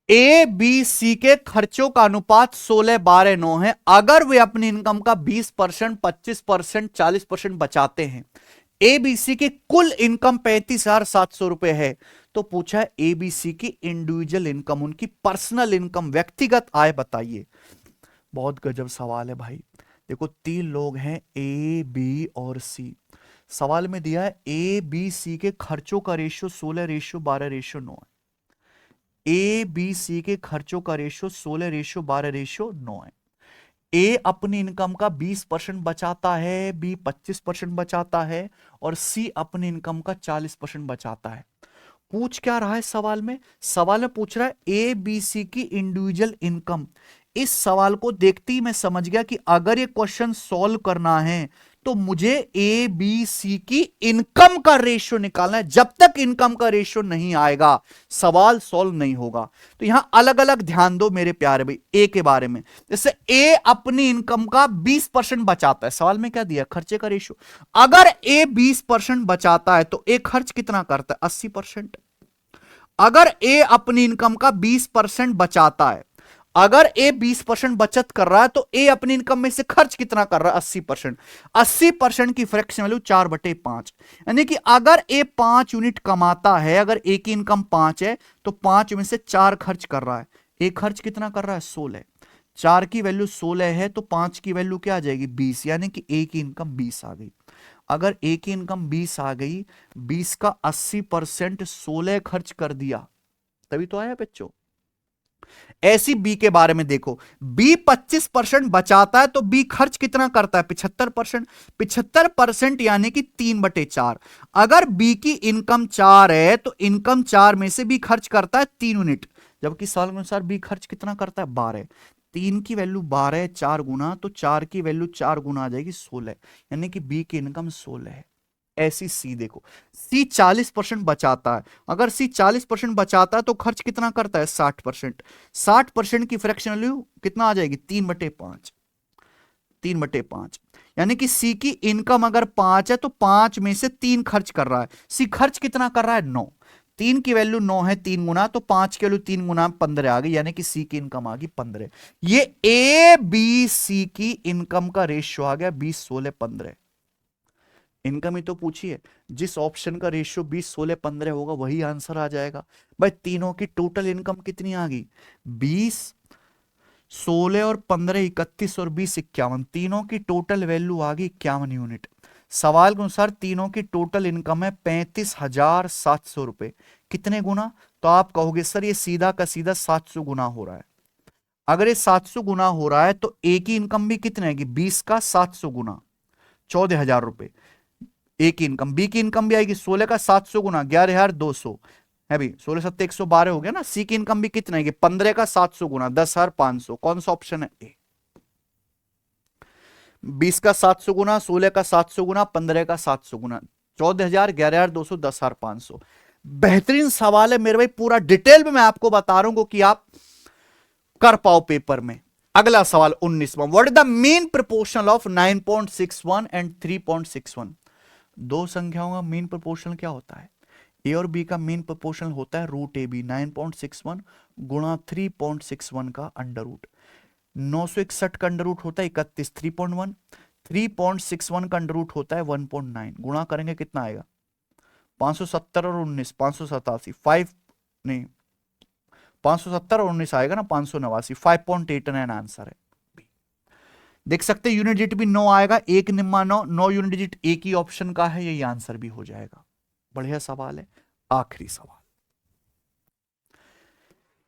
ए बी सी के खर्चों का अनुपात 16:12:9 है। अगर वे अपनी इनकम का 20%, 25%, 40% बचाते हैं। ए बी सी की कुल इनकम 35,700 रुपए है। तो पूछा है ए बी सी की इंडिविजुअल इनकम, उनकी पर्सनल इनकम, व्यक्तिगत आय बताइए। बहुत गजब सवाल है भाई। देखो 3 लोग हैं, ए बी और सी। सवाल में दिया है ए बी सी के खर्चों का रेशियो 16:12:9 है। ए बी सी के खर्चों का रेशियो 16:12:9 है। ए अपनी इनकम का 20% बचाता है, बी 25% बचाता है, और सी अपनी इनकम का 40% बचाता है। पूछ क्या रहा है सवाल में? सवाल में पूछ रहा है ए बी सी की इंडिविजुअल इनकम। इस सवाल को देखते ही मैं समझ गया कि अगर ये क्वेश्चन सॉल्व करना है तो मुझे ए बी सी की इनकम का रेशियो निकालना है। जब तक इनकम का रेशियो नहीं आएगा सवाल सॉल्व नहीं होगा। तो यहां अलग अलग ध्यान दो मेरे प्यारे भाई। ए के बारे में, जैसे ए अपनी इनकम का 20% बचाता है। सवाल में क्या दिया? खर्चे का रेशियो। अगर ए 20% बचाता है तो ए खर्च कितना करता है? 80%। अगर ए अपनी इनकम का 20% बचाता है, अगर ए 20% बचत कर रहा है तो ए अपनी इनकम में से खर्च कितना कर रहा है? 80%। 80% की फ्रैक्शन वैल्यू 4/5। यानी कि अगर ए 5 यूनिट कमाता है, अगर ए की इनकम 5 है तो 5 में से 4 खर्च कर रहा है। ए खर्च कितना कर रहा है? 16। 4 की वैल्यू 16 है तो 5 की वैल्यू क्या आ जाएगी? 20। यानी कि ए की इनकम 20 आ गई। अगर ए की इनकम 20 आ गई, 20 का 80% 16 खर्च कर दिया, तभी तो आया बच्चों। ऐसी बी के बारे में देखो, बी 25% बचाता है तो बी खर्च कितना करता है? 75%। 75% यानी कि 3/4। अगर बी की इनकम 4 है तो इनकम 4 में से बी खर्च करता है 3 यूनिट, जबकि सवाल के अनुसार बी खर्च कितना करता है? 12। 3 की वैल्यू 12 है, 4 गुना, तो 4 की वैल्यू 4 गुना आ जाएगी 16। यानी कि बी की इनकम 16 है। ऐसी सी देखो, सी 40% बचाता है। अगर सी 40% बचाता है तो खर्च कितना करता है? 60%। 60% की फ्रैक्शन वैल्यू कितना आ जाएगी? 3/5। 3/5 यानी कि सी की इनकम अगर 5 है तो 5 में से 3 खर्च कर रहा है। सी खर्च कितना कर रहा है? 9। 3 की वैल्यू 9 है, 3 गुना, तो 5 की वैल्यू 3 गुना 15 आ गई। यानी कि सी की इनकम आ गई 15। ये ए बी सी की इनकम का रेशियो आ गया 20 16 15। इनकम ही तो पूछी है, जिस ऑप्शन का रेशियो 20 16 15 होगा वही आंसर आ जाएगा। भाई तीनों की टोटल इनकम कितनी आ गई? 20 16 और 15 31 और 20 51। तीनों की टोटल वैल्यू आ गई 51 यूनिट। सवाल के अनुसार तीनों की टोटल इनकम है 35,700 रुपए। कितने गुना? तो आप कहोगे सर ये सीधा का सीधा 700 गुना हो रहा है। अगर ये 700 गुना हो रहा है तो ए की इनकम भी कितनी आएगी? 20 का 700 गुना 14,000 रुपए ए की इनकम। बी की इनकम भी आएगी 16 का 700 गुना 11,200 है भी, 16 7 112 हो गया ना। सी की इनकम भी कितना आएगी? 15 का 700 गुना 10,500। कौन सा ऑप्शन है? ए। 20 का 700 गुना, 16 का 700 गुना, 15 का 700 गुना, 14,000, 11,200, 10,500। बेहतरीन सवाल है मेरे भाई, पूरा डिटेल में मैं आपको बता रहा हूं कि आप कर पाओ पेपर में। अगला सवाल 19वां। What is the mean proportional of 9.61 and 3.61? दो संख्याओं का मीन प्रोपोर्शनल क्या होता है? ए और बी का मीन प्रोपोर्शनल होता है रूट ए बी। 9.61 गुणा 3.61 का अंडर रूट। 961 का अंडर रूट होता है 31, 3.1। 3.61 का अंडर रूट होता है 1.9। गुणा करेंगे कितना आएगा? 570 और 19 587। 5 नहीं, 570 और 19 आएगा ना 589। 5.89 आंसर है। देख सकते यूनिट डिजिट भी 9 आएगा, एक निम्मा 9, 9 यूनिट डिजिट एक ही ऑप्शन का है, यही आंसर भी हो जाएगा। बढ़िया सवाल है। आखिरी सवाल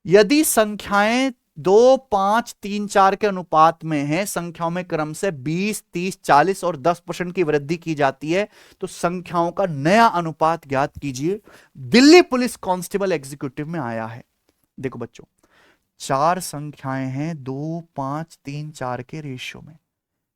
यदि संख्याएं 2, 5, 3, 4 के अनुपात में है, संख्याओं में क्रम से 20, 30, 40 और 10% की वृद्धि की जाती है, तो संख्याओं का नया अनुपात ज्ञात कीजिए। दिल्ली पुलिस कांस्टेबल एग्जीक्यूटिव में आया है। देखो बच्चों, 4 संख्याएं हैं 2, 5, 3, 4 के रेशियो में,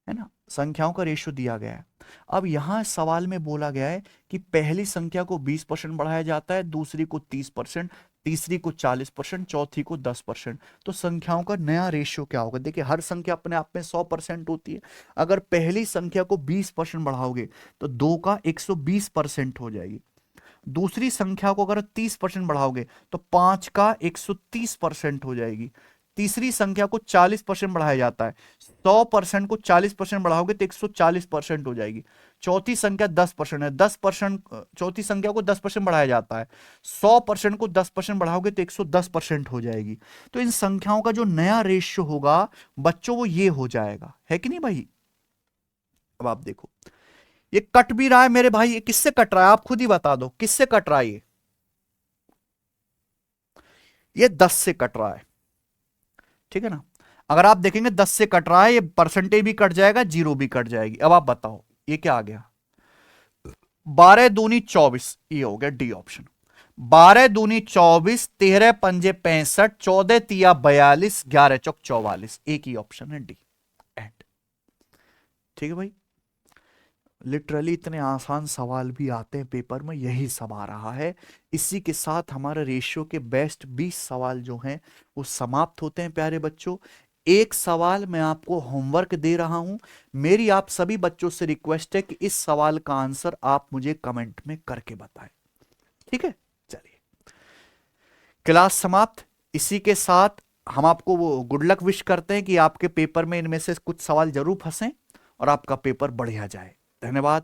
है ना, संख्याओं का रेशियो दिया गया है। अब यहां सवाल में बोला गया है कि पहली संख्या को 20% बढ़ाया जाता है, दूसरी को 30%, तीसरी को 40%, चौथी को 10%। तो संख्याओं का नया रेशियो क्या होगा? देखिए, हर संख्या अपने आप में 100% होती है। अगर पहली संख्या को 20% बढ़ाओगे तो 2 का 120% हो जाएगी। दूसरी संख्या को अगर 30% बढ़ाओगे तो 5 का 130% हो जाएगी। तीसरी संख्या को 40% बढ़ाया जाता है, 100% को 40% बढ़ाओगे तो 140% हो जाएगी। चौथी संख्या 10% है, 10% चौथी संख्या को 10% बढ़ाया जाता है, 100% को 10% बढ़ाओगे तो 110% हो जाएगी। तो इन संख्याओं का जो नया रेशियो होगा बच्चों, वो ये हो जाएगा, है कि नहीं भाई? अब आप देखो, ये कट भी रहा है मेरे भाई, ये किससे कट रहा है? आप खुद ही बता दो, किससे कट रहा है ये 10 से कट रहा है, ठीक है ना। अगर आप देखेंगे 10 से कट रहा है, ये परसेंटेज भी कट जाएगा, जीरो भी कट जाएगी। अब आप बताओ ये क्या आ गया? 12 दूनी 24, ये हो गया डी ऑप्शन। 12 दूनी 24, 13 पंजे 65, 14 तिया 42, 11 चौक 44, एक ही ऑप्शन है डी, एंड। ठीक है भाई, लिटरली इतने आसान सवाल भी आते हैं पेपर में, यही सब आ रहा है। इसी के साथ हमारे रेशियो के बेस्ट 20 सवाल जो हैं वो समाप्त होते हैं प्यारे बच्चों। एक सवाल मैं आपको होमवर्क दे रहा हूं, मेरी आप सभी बच्चों से रिक्वेस्ट है कि इस सवाल का आंसर आप मुझे कमेंट में करके बताएं, ठीक है। चलिए, क्लास समाप्त। इसी के साथ हम आपको वो गुड लक विश करते हैं कि आपके पेपर में इनमें से कुछ सवाल जरूर फंसे और आपका पेपर बढ़िया जाए। धन्यवाद।